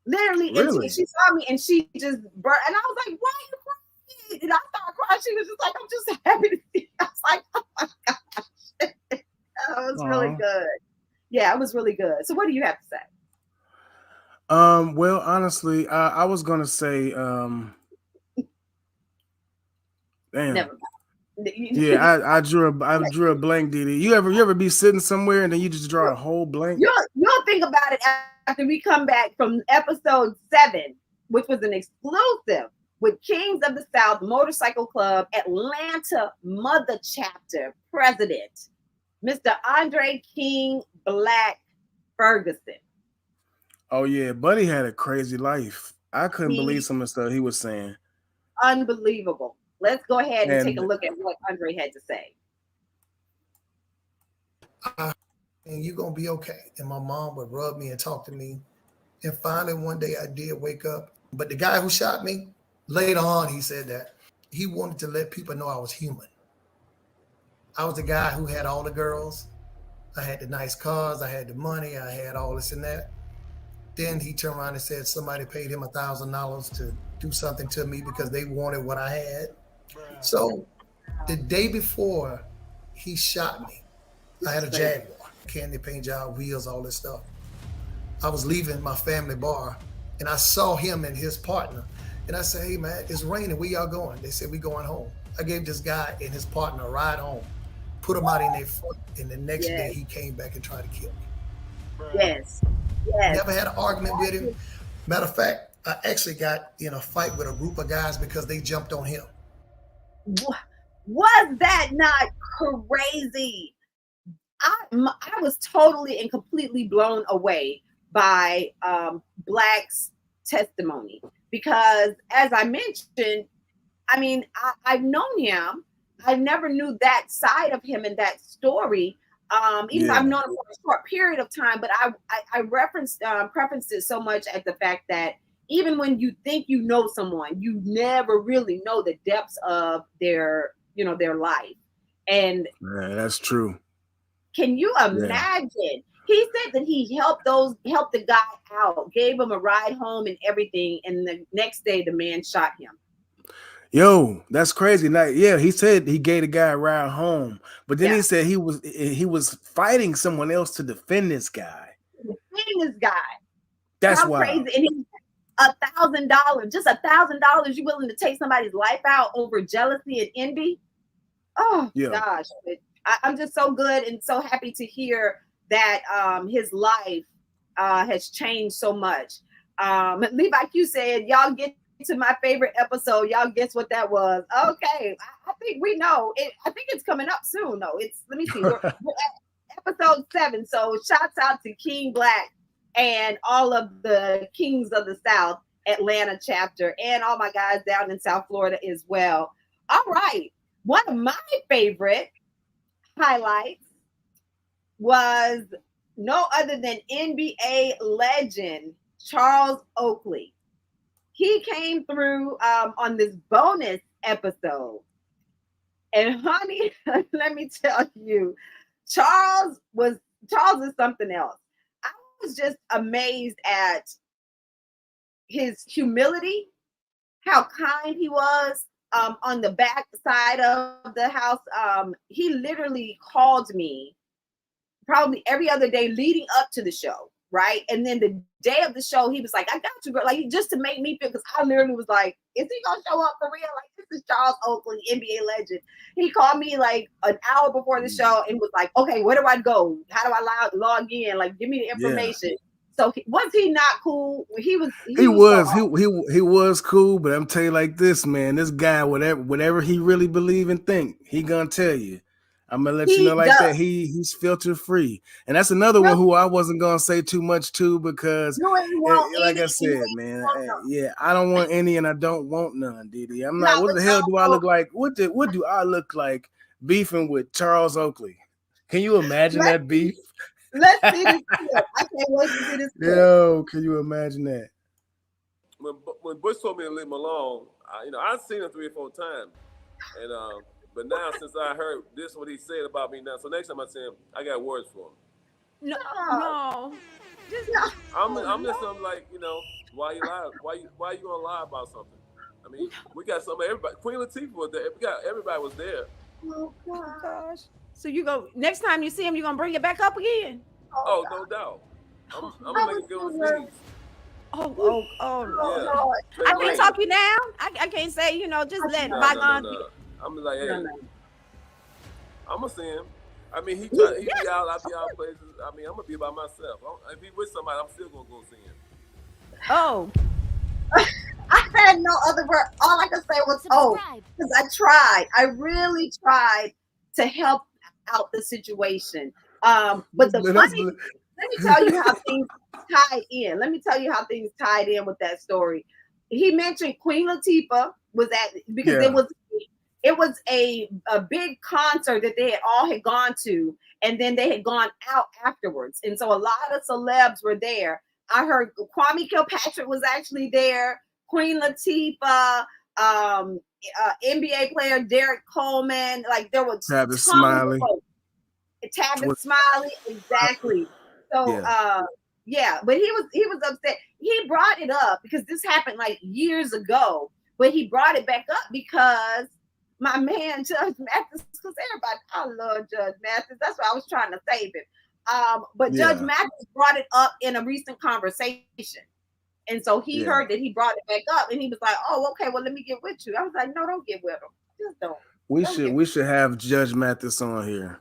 Literally, really? And she saw me and she just burst, and I was like, why are you crying? And I started crying. She was just like, I'm just happy to see you. I was like, oh my gosh. That was really good. Yeah, it was really good. So what do you have to say? Well, honestly, I was gonna say, damn. Never mind. Yeah, I drew a blank, DiDi. You ever be sitting somewhere and then you just draw a whole blank? You'll think about it after we come back from episode 7, which was an exclusive with Kings of the South Motorcycle Club Atlanta Mother Chapter President, Mr. Andre King Black Ferguson. Oh yeah, Buddy had a crazy life. I couldn't believe some of the stuff he was saying. Unbelievable. Let's go ahead and take a look at what Andre had to say. And you're gonna be okay. And my mom would rub me and talk to me. And finally one day I did wake up. But the guy who shot me, later on he said that he wanted to let people know I was human. I was the guy who had all the girls. I had the nice cars. I had the money. I had all this and that. Then he turned around and said somebody paid him $1,000 to do something to me because they wanted what I had. So the day before he shot me, I had a Jaguar, candy paint job, wheels, all this stuff. I was leaving my family bar and I saw him and his partner. And I said, hey man, it's raining. Where y'all going? They said, we going home. I gave this guy and his partner a ride home, put them out in their foot. And the next day he came back and tried to kill me. Yes. Never had an argument with him. Matter of fact, I actually got in a fight with a group of guys because they jumped on him. Was that not crazy? I was totally and completely blown away by Black's testimony because, as I mentioned, I mean, I've known him. I never knew that side of him and that story. Even though I've known him for a short period of time, but I referenced preferenced it so much at the fact that even when you think you know someone, you never really know the depths of their life. And that's true. Can you imagine? He said that he helped the guy out, gave him a ride home and everything, and the next day the man shot him. Yo, that's crazy. Like, he said he gave the guy a ride home, but then he said he was fighting someone else to defend this guy. That's how crazy. And he $1,000, just $1,000. You willing to take somebody's life out over jealousy and envy? Oh gosh, I'm just so good and so happy to hear that his life has changed so much. Levi Q said, y'all get to my favorite episode. Y'all guess what that was? Okay, I think we know it. I think it's coming up soon though. Let me see. We're at episode 7. So shouts out to King Black and all of the Kings of the South Atlanta chapter and all my guys down in South Florida as well. All right. One of my favorite highlights was no other than NBA legend Charles Oakley. He came through on this bonus episode. And honey, let me tell you, Charles is something else. I was just amazed at his humility, how kind he was. On the back side of the house, he literally called me probably every other day leading up to the show, right? And then the day of the show, he was like, I got you, girl. Like, just to make me feel, because I literally was like, is he gonna show up for real? Like, this is Charles Oakley, NBA legend. He called me like an hour before the show and was like, okay, where do I go? How do I log in? Like, give me the information. So was he not cool? He was cool, but I'm telling you like this, man, this guy, whatever he really believe and think, he gonna tell you. I'm gonna let you know like that. He's filter free, and that's another one who I wasn't gonna say too much to because, like I said, man, I don't want any, and I don't want none, DiDi. I'm not. What the hell do I look like? What do I look like beefing with Charles Oakley? Can you imagine that beef? Let's see this clip. I can't wait to see this clip. Yo, can you imagine that? When Bush told me to leave him alone, I've seen him 3 or 4 times, and but now since I heard this, what he said about me now, so next time I see him, I got words for him. No. I'm just like, why you lie? Why you gonna lie about something? I mean, we got everybody. Queen Latifah was there. Everybody was there. Oh gosh. So you go next time you see him, you're gonna bring it back up again? Oh, no doubt. I'm gonna make it good with these. Oh, yeah. I can't talk you down. I can't say, just let bygones. I'm like, hey, I'm gonna see him. I mean, he be out, I be out places. I mean, I'm gonna be by myself. If he with somebody, I'm still gonna go see him. Oh. I had no other word. All I could say was, because I tried. I really tried to help out the situation. But let me tell you how things tied in. Let me tell you how things tied in with that story. He mentioned Queen Latifah was because it was a big concert that they had gone to, and then they had gone out afterwards. And so a lot of celebs were there. I heard Kwame Kilpatrick was actually there, Queen Latifah, NBA player Derek Coleman. Like there was Travis tons Smiley. of folks. Travis Smiley, exactly. So yeah, but he was upset. He brought it up because this happened like years ago, but he brought it back up because my man Judge Mathis, because everybody, I love Judge Mathis. That's why I was trying to save him. But Judge Mathis brought it up in a recent conversation. And so he heard that he brought it back up and he was like, oh, okay, well, let me get with you. I was like, no, don't get with him. Just don't. We should have Judge Mathis on here.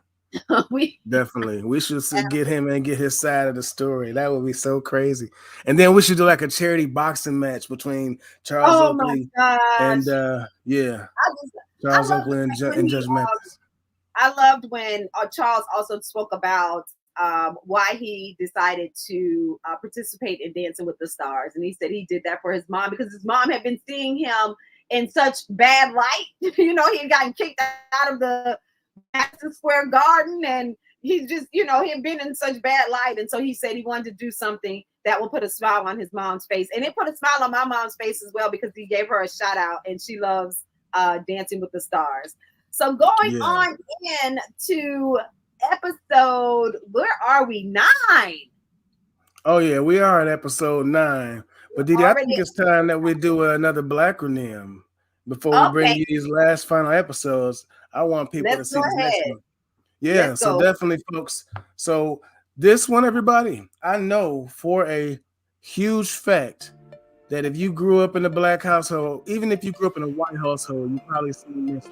Definitely. We should get him and get his side of the story. That would be so crazy. And then we should do like a charity boxing match between Charles Oakley and Charles Oakley and Judge Mathis. I loved when Charles also spoke about why he decided to participate in Dancing with the Stars. And he said he did that for his mom because his mom had been seeing him in such bad light. You know, he had gotten kicked out of the Madison Square Garden and he just, you know, he had been in such bad light. And so he said he wanted to do something that will put a smile on his mom's face. And it put a smile on my mom's face as well because he gave her a shout out and she loves Dancing with the Stars. So going on in to episode, where are we? 9. Oh yeah, we are at episode 9. But DiDi, I think it's time that we do another Blacronym before we bring you these last final episodes. I want people to see this next one. Yeah, so definitely, folks. So this one, everybody, I know for a huge fact that if you grew up in a Black household, even if you grew up in a white household, you probably seen this.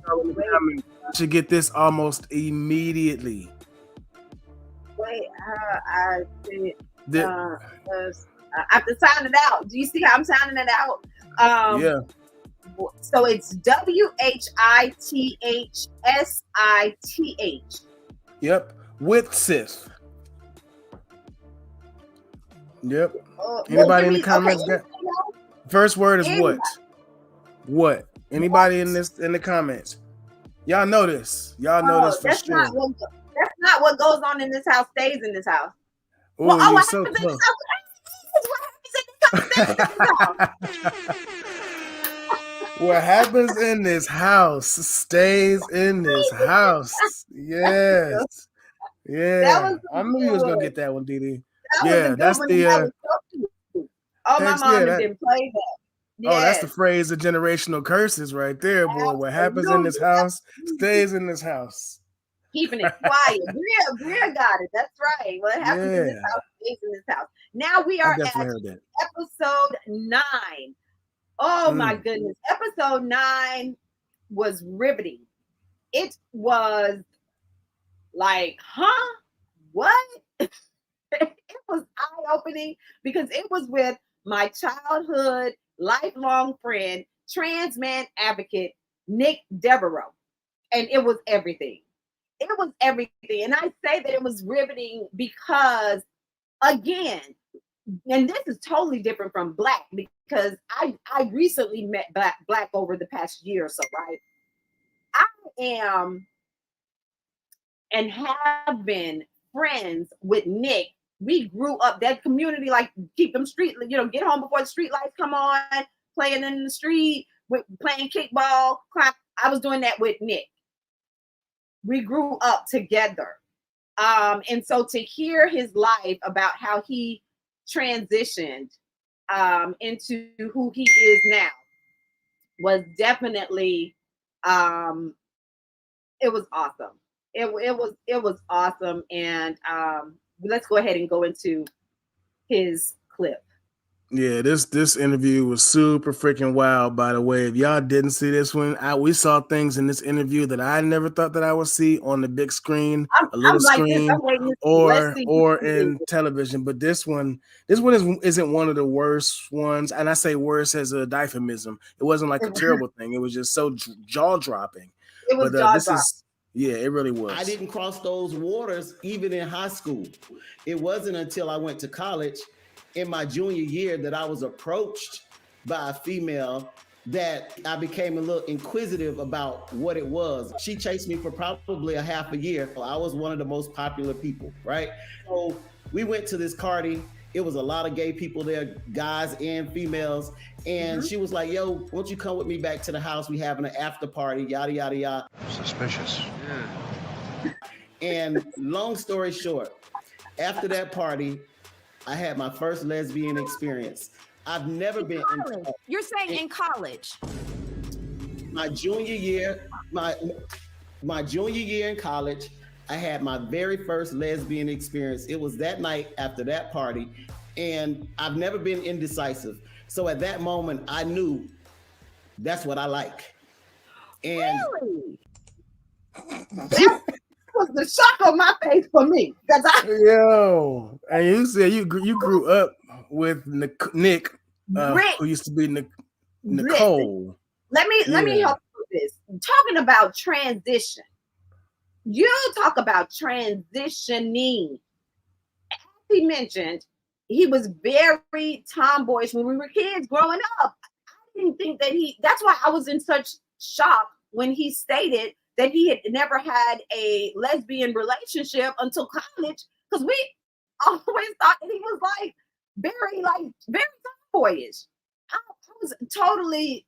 You should get this almost immediately. Wait, I have to sound it out. Do you see how I'm sounding it out? So it's WHITHSITH. Yep, with Sith. Yep. Anybody in the comments got? First word is what? What? Anybody in the comments? Y'all know this. Y'all know this for sure. That's not what goes on in this house stays in this house. Oh, you're so close. What happens in this house stays in this house. Yes. Yeah. I knew you was gonna get that one, DiDi. Yeah, that's the my mom didn't play that. Yes. Oh, that's the phrase of generational curses right there, boy. What happens in this house stays in this house. Keeping it quiet. Bria got it. That's right. What happens in this house stays in this house. Now we are at episode 9. Oh my goodness. Episode 9 was riveting. It was like, huh? What? It was eye-opening because it was with my childhood lifelong friend, trans man advocate, Nick Devereaux. And it was everything. It was everything. And I say that it was riveting because, again, and this is totally different from Black because I recently met Black over the past year or so, right? I am and have been friends with Nick. We grew up that community, like keep them street, get home before the street lights come on, playing in the street, playing kickball. I was doing that with Nick. We grew up together. And so to hear his life about how he transitioned into who he is now was definitely it was awesome. It was awesome. And let's go ahead and go into his clip. Yeah, this interview was super freaking wild, by the way. If y'all didn't see this one, we saw things in this interview that I never thought that I would see on the big screen, screen, or in television. But this one isn't one of the worst ones. And I say worse as a euphemism. It wasn't like a terrible thing. It was just so jaw-dropping. It was jaw-dropping. Yeah, it really was. I didn't cross those waters even in high school. It wasn't until I went to college in my junior year that I was approached by a female that I became a little inquisitive about what it was. She chased me for probably a half a year. I was one of the most popular people, right? So we went to this party It was a lot of gay people there, guys and females. And she was like, yo, won't you come with me back to the house? We having an after party, yada, yada, yada. Suspicious. And long story short, after that party, I had my first lesbian experience. I've never been in You're saying in college? My junior year, my junior year in college, I had my very first lesbian experience. It was that night after that party, and I've never been indecisive. So at that moment, I knew that's what I like. And really? That was the shock on my face for me. Yo, and you said you grew up with Nick, who used to be Nicole. Let me help you with this. Talking about transition. You talk about transitioning. As he mentioned, he was very tomboyish when we were kids growing up. I didn't think that that's why I was in such shock when he stated that he had never had a lesbian relationship until college, because we always thought that he was very tomboyish. I was totally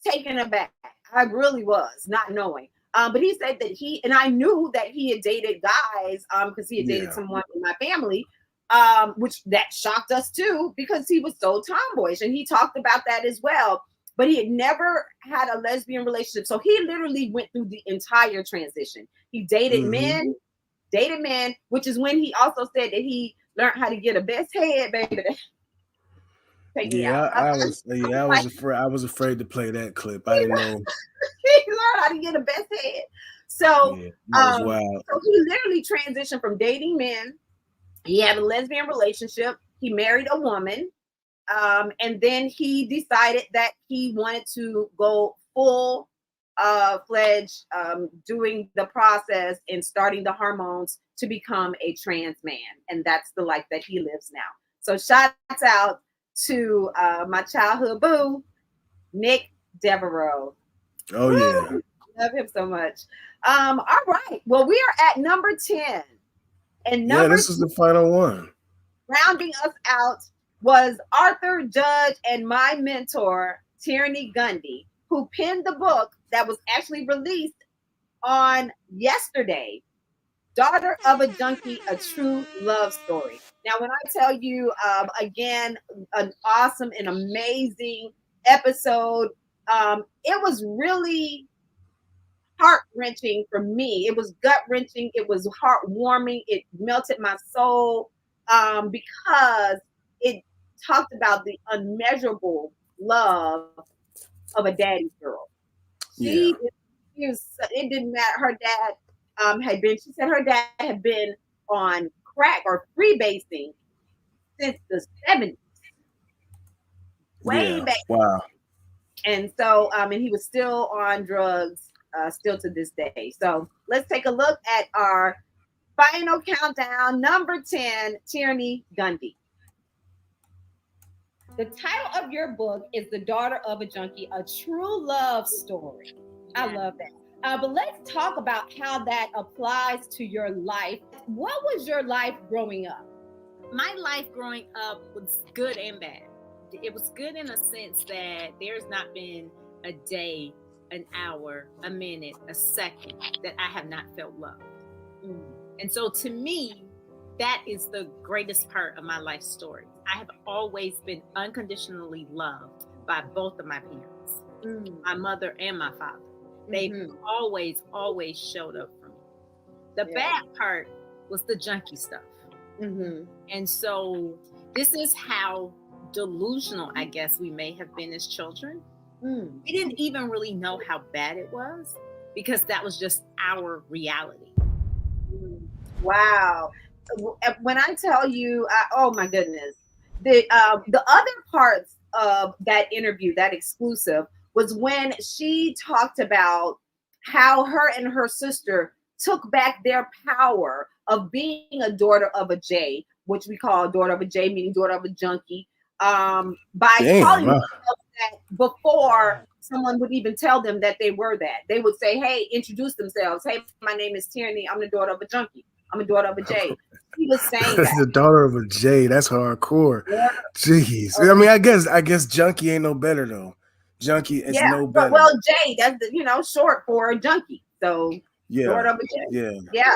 taken aback. I really was, not knowing. But he said that and I knew that he had dated guys, because he had dated someone in my family, which that shocked us too, because he was so tomboyish, and he talked about that as well. But he had never had a lesbian relationship. So he literally went through the entire transition. He dated men, which is when he also said that he learned how to get a best head, baby. I was afraid to play that clip. I didn't know. He learned how to get a best head. So, that was wild. So he literally transitioned from dating men. He had a lesbian relationship. He married a woman. And then he decided that he wanted to go full fledged, doing the process and starting the hormones to become a trans man. And that's the life that he lives now. So shout out to my childhood boo, Nick Devereaux. Oh, yeah. Love him so much. All right. Well, we are at number 10. And this is the final one. Rounding us out was Arthur Judge and my mentor, Tierney Gundy, who penned the book that was actually released on yesterday, Daughter of a Junkie, A True Love Story. Now, when I tell you, again, an awesome and amazing episode, it was really heart-wrenching for me. It was gut-wrenching. It was heartwarming. It melted my soul because it talked about the unmeasurable love of a daddy's girl. It didn't matter. Her dad she said her dad had been on crack or freebasing since the 70s. Way back. Wow. And so, and he was still on drugs, still to this day. So let's take a look at our final countdown. Number 10, Tierney Gundy. The title of your book is The Daughter of a Junkie, A True Love Story. I love that. But let's talk about how that applies to your life. What was your life growing up? My life growing up was good and bad. It was good in a sense that there's not been a day, an hour, a minute, a second that I have not felt love. And so to me, that is the greatest part of my life story. I have always been unconditionally loved by both of my parents, my mother and my father. They've always showed up for me. The bad part was the junkie stuff. And so this is how delusional, I guess, we may have been as children. We didn't even really know how bad it was because that was just our reality. Wow. When I tell you, oh my goodness, the other parts of that interview, that exclusive, was when she talked about how her and her sister took back their power of being a daughter of a J, which we call daughter of a J, meaning daughter of a junkie, by calling themselves that before someone would even tell them that they were that. They would say, hey, introduce themselves. Hey, my name is Tierney. I'm the daughter of a junkie. I'm a daughter of a J. He was saying that. The daughter of a J. That's hardcore. Yeah. Jeez. I mean, I guess junkie ain't no better though. Junkie is no better. Well, J, that's short for junkie. So daughter of a J. Yeah.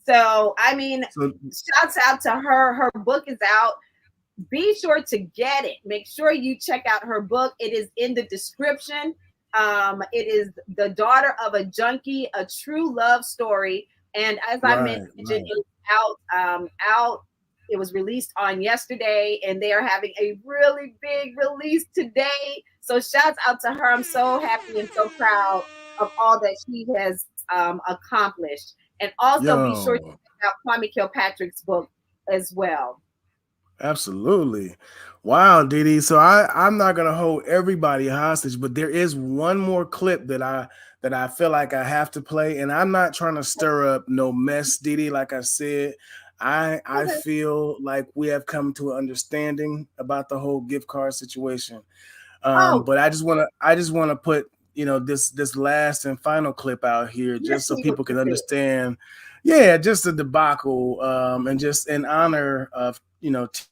So I mean, shouts out to her. Her book is out. Be sure to get it. Make sure you check out her book. It is in the description. It is The Daughter of a Junkie, a true love story. And as I mentioned, it is out. It was released on yesterday, and they are having a really big release today. So shouts out to her. I'm so happy and so proud of all that she has accomplished. And also be sure to check out Kwame Kilpatrick's book as well. Absolutely. Wow, DiDi. So I'm not gonna hold everybody hostage, but there is one more clip that I feel like I have to play, and I'm not trying to stir up no mess, DiDi. Like I said, I feel like we have come to an understanding about the whole gift card situation. But I just wanna put this last and final clip out here just so people can understand. Yeah, just the debacle, and just in honor of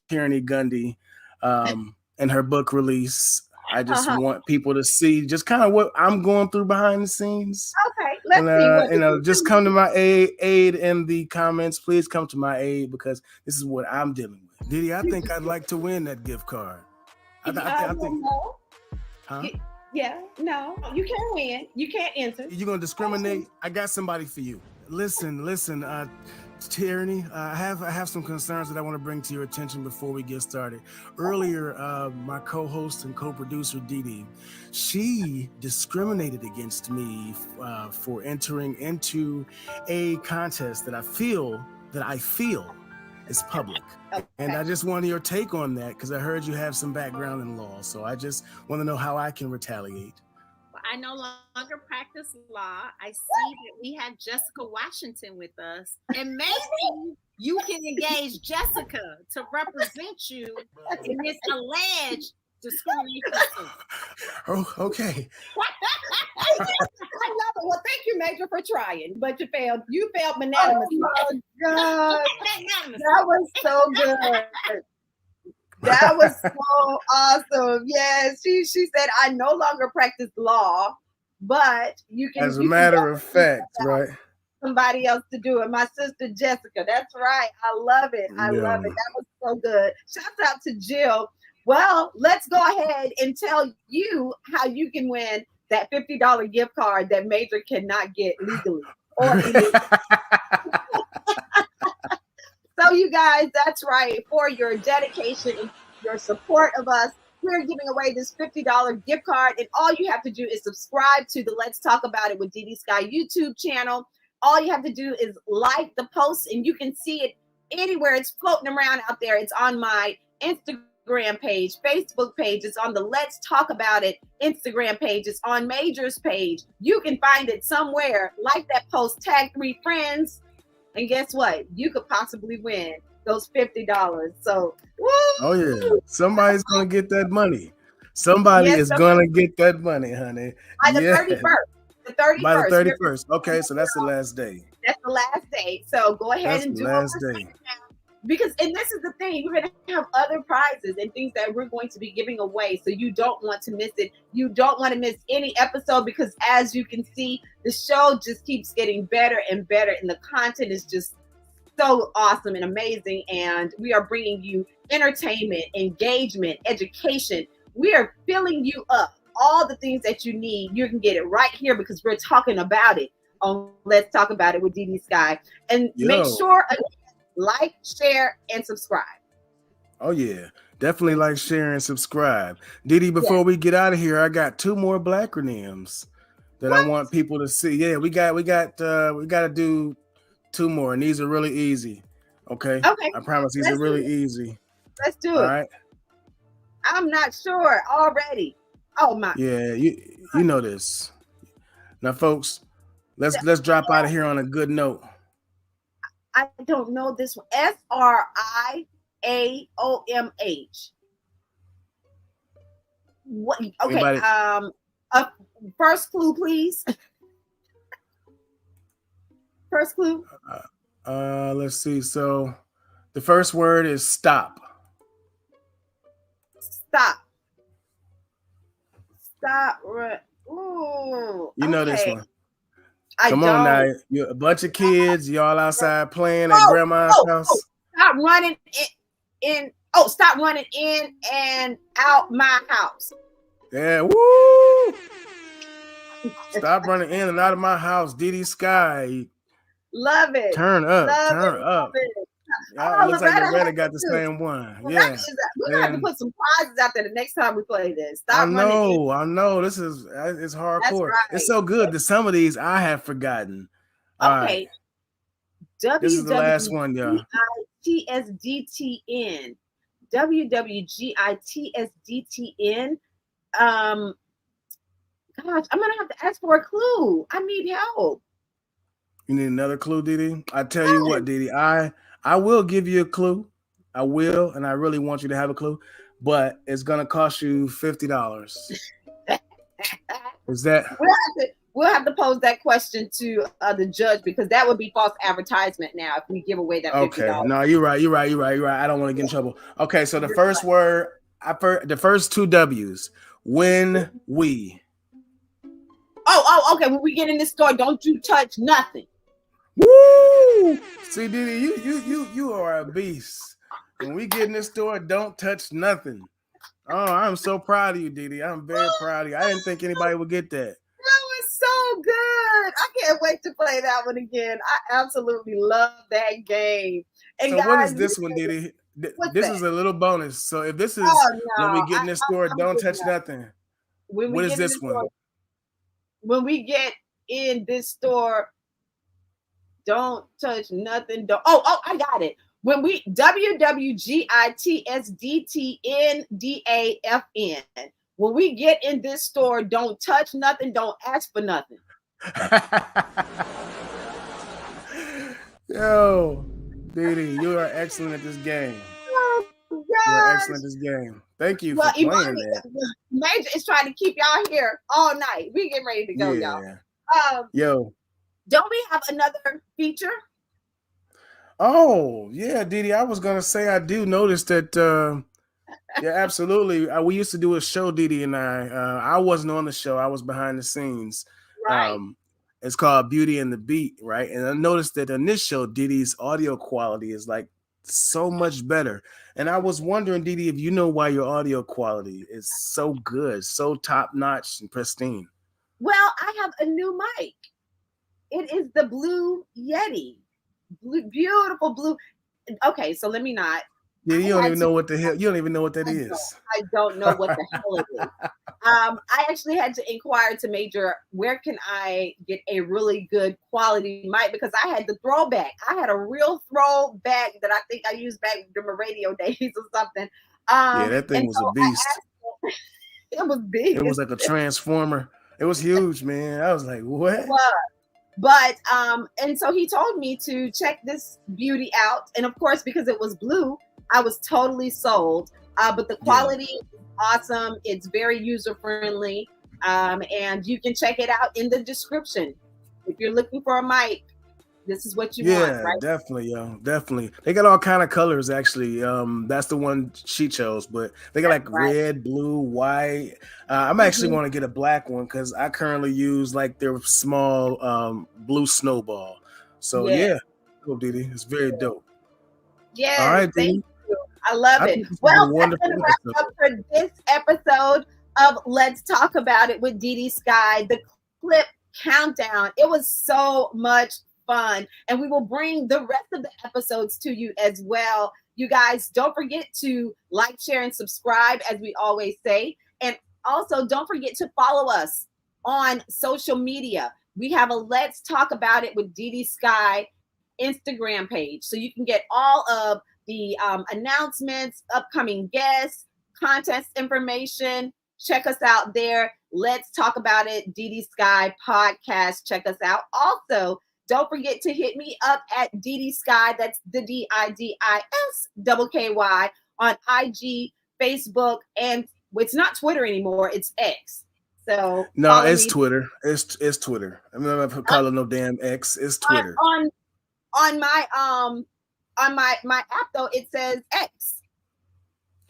Tyranny Gundy, and her book release. I just want people to see just kind of what I'm going through behind the scenes. Okay, let's see. Just come to my aid in the comments. Please come to my aid because this is what I'm dealing with. DiDi, I think I'd like to win that gift card. I think. Huh? Yeah, no, you can't win. You can't enter. You're gonna discriminate. I got somebody for you. Listen, Tyranny, I have some concerns that I want to bring to your attention before we get started. Earlier, my co-host and co-producer DiDi, she discriminated against me for entering into a contest that I feel is public. Okay. And I just wanted your take on that because I heard you have some background in law. So I just want to know how I can retaliate. I no longer practice law. I see that we have Jessica Washington with us. And maybe you can engage Jessica to represent you in this alleged discrimination. Oh, okay. I love it. Well, thank you, Major, for trying, but you failed. You failed unanimously. Oh my God. That was so good. That was so awesome. Yes, she said, I no longer practice law, but you can. As a matter of fact, right? Somebody else to do it. My sister Jessica. That's right. I love it. I love it. That was so good. Shouts out to Jill. Well, let's go ahead and tell you how you can win that $50 gift card that Major cannot get legally or illegally. So you guys, that's right. For your dedication and your support of us, we're giving away this $50 gift card. And all you have to do is subscribe to the Let's Talk About It with DiDi Skky YouTube channel. All you have to do is like the post, and you can see it anywhere. It's floating around out there. It's on my Instagram page, Facebook page. It's on the Let's Talk About It Instagram page. It's on Major's page. You can find it somewhere. Like that post, tag 3 friends. And guess what? You could possibly win those $50. So, woo! Oh yeah, somebody's gonna get that money. Somebody is gonna get that money, honey. By the 31st. The 31st. By the 31st. Okay, so that's the last day. That's the last day. So go ahead and do it. Last day. Because, and this is the thing, we're going to have other prizes and things that we're going to be giving away. So you don't want to miss it. You don't want to miss any episode because, as you can see, the show just keeps getting better and better. And the content is just so awesome and amazing. And we are bringing you entertainment, engagement, education. We are filling you up. All the things that you need, you can get it right here because we're talking about it on Let's Talk About It with DiDi Skky. And make sure like, share, and subscribe. Oh yeah, definitely like, share, and subscribe. DiDi, before we get out of here, I got 2 more Blackronyms that I want people to see. Yeah, we got to do 2 more, and these are really easy. Okay. I promise these are really easy. Let's do it. All right. I'm not sure already. Oh my. Yeah, you know this. Now, folks, let's drop out of here on a good note. I don't know this one. SRIAOMH. What? Okay. Anybody? First clue, please. First clue. Let's see. So the first word is stop. Stop. Stop. Ooh. You know this Okay. one. I Come don't. on now. You're a bunch of kids. Y'all outside playing at Oh, grandma's oh, house. oh. Stop running in. Oh, stop running in and out my house. Yeah. Woo! Stop running in and out of my house. DiDi Skky. Love it. Turn up. Love Turn it. up. Love it. Yeah, it looks like Loretta has got it the too. same one. Loretta Yeah. we're gonna have to put some prizes out there the next time we play this. I Stop running in. know. This is it's hardcore. That's right. It's so good that some of these I have forgotten. All right. This is the last one, y'all. WWGITSDTN. WWGITSDTN. Gosh, I'm gonna have to ask for a clue. I need help. You need another clue, DiDi? I tell you what, DiDi, I will give you a clue. I will, and I really want you to have a clue, but it's gonna cost you $50. Is that we'll have to pose that question to the judge, because that would be false advertisement now if we give away that $50. Okay? No, you're right. I don't want to get in trouble. Okay, so the first word, the first two W's. When we. Oh, okay. When we get in this store, don't you touch nothing. Woo! See, DiDi, you are a beast. When we get in this store, don't touch nothing. Oh, I'm so proud of you, DiDi. I'm very proud of you. I didn't think anybody would get that. That was so good. I can't wait to play that one again. I absolutely love that game. And so guys, what is this one, DiDi? This is a little bonus. So if this is when we get in this store, don't touch nothing. What is this one? When we get in this store, don't touch nothing. Oh, I got it. When we WWGITSDTNDAFN. When we get in this store, don't touch nothing. Don't ask for nothing. Yo, DiDi, you are excellent at this game. Oh, you are excellent at this game. Thank you for playing that. Major is trying to keep y'all here all night. We getting ready to go, y'all. Yo. Don't we have another feature? Oh, yeah, DiDi. I was gonna say I do notice that yeah, absolutely. We used to do a show, DiDi and I wasn't on the show, I was behind the scenes. Right. It's called Beauty and the Beat, right? And I noticed that on this show, DiDi's audio quality is like so much better. And I was wondering, DiDi, if you know why your audio quality is so good, so top-notch and pristine. Well, I have a new mic. It is the Blue Yeti. Beautiful blue. Okay, so let me not. Yeah, you don't even know what the hell. You don't even know what that is. I don't know what the hell it is. I actually had to inquire to Major, where can I get a really good quality mic? Because I had the throwback. I had a real throwback that I think I used back during my radio days or something. Yeah, that thing was a beast. It was big. It was like a transformer. It was huge, man. I was like, what? But and so he told me to check this beauty out, and of course, because it was blue, I was totally sold. But the quality is awesome. It's very user friendly, and you can check it out in the description. If you're looking for a mic, this is what you want, right? Definitely, yo, definitely. They got all kind of colors, actually. That's the one she chose, but they got like red, blue, white. I'm actually want to get a black one because I currently use like their small blue snowball. So yeah, cool, DiDi. It's very dope. Yeah, all right, thank you. I love it. Well, that's going to wrap up for this episode of Let's Talk About It with DiDi Skky, the clip countdown. It was so much fun, and we will bring the rest of the episodes to you as well. You guys, don't forget to like, share, and subscribe, as we always say. And also, don't forget to follow us on social media. We have a Let's Talk About It with DiDi Skky Instagram page, so you can get all of the announcements, upcoming guests, contest information. Check us out there. Let's Talk About It, DiDi Skky podcast. Check us out. Also, don't forget to hit me up at DiDi Skky. That's the DiDiSKky on IG, Facebook, and it's not Twitter anymore. It's X. So no, it's Twitter. It's Twitter. I'm not calling no damn X. It's Twitter. on my app though, it says X.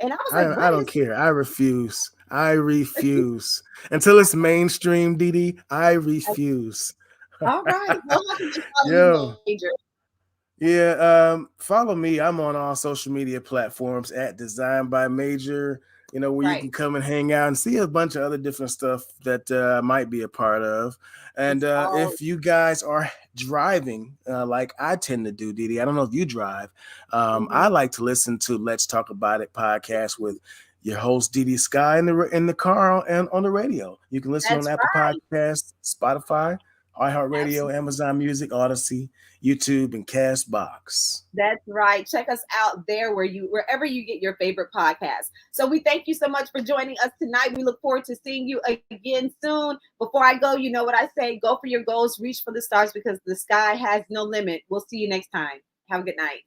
And I was like, I don't care. I refuse. I refuse. Until it's mainstream, DiDi, I refuse. All right. Well, how can they follow Yo. you, Major? Yeah, follow me. I'm on all social media platforms at Design by Major, where you can come and hang out and see a bunch of other different stuff that I might be a part of. And if you guys are driving, like I tend to do, DiDi, I don't know if you drive. I like to listen to Let's Talk About It podcast with your host DiDi Skky in the car and on the radio. You can listen on Apple Podcasts, Spotify, iHeartRadio, Amazon Music, Odyssey, YouTube, and Castbox. That's right. Check us out there wherever you get your favorite podcast. So we thank you so much for joining us tonight. We look forward to seeing you again soon. Before I go, you know what I say, go for your goals, reach for the stars, because the sky has no limit. We'll see you next time. Have a good night.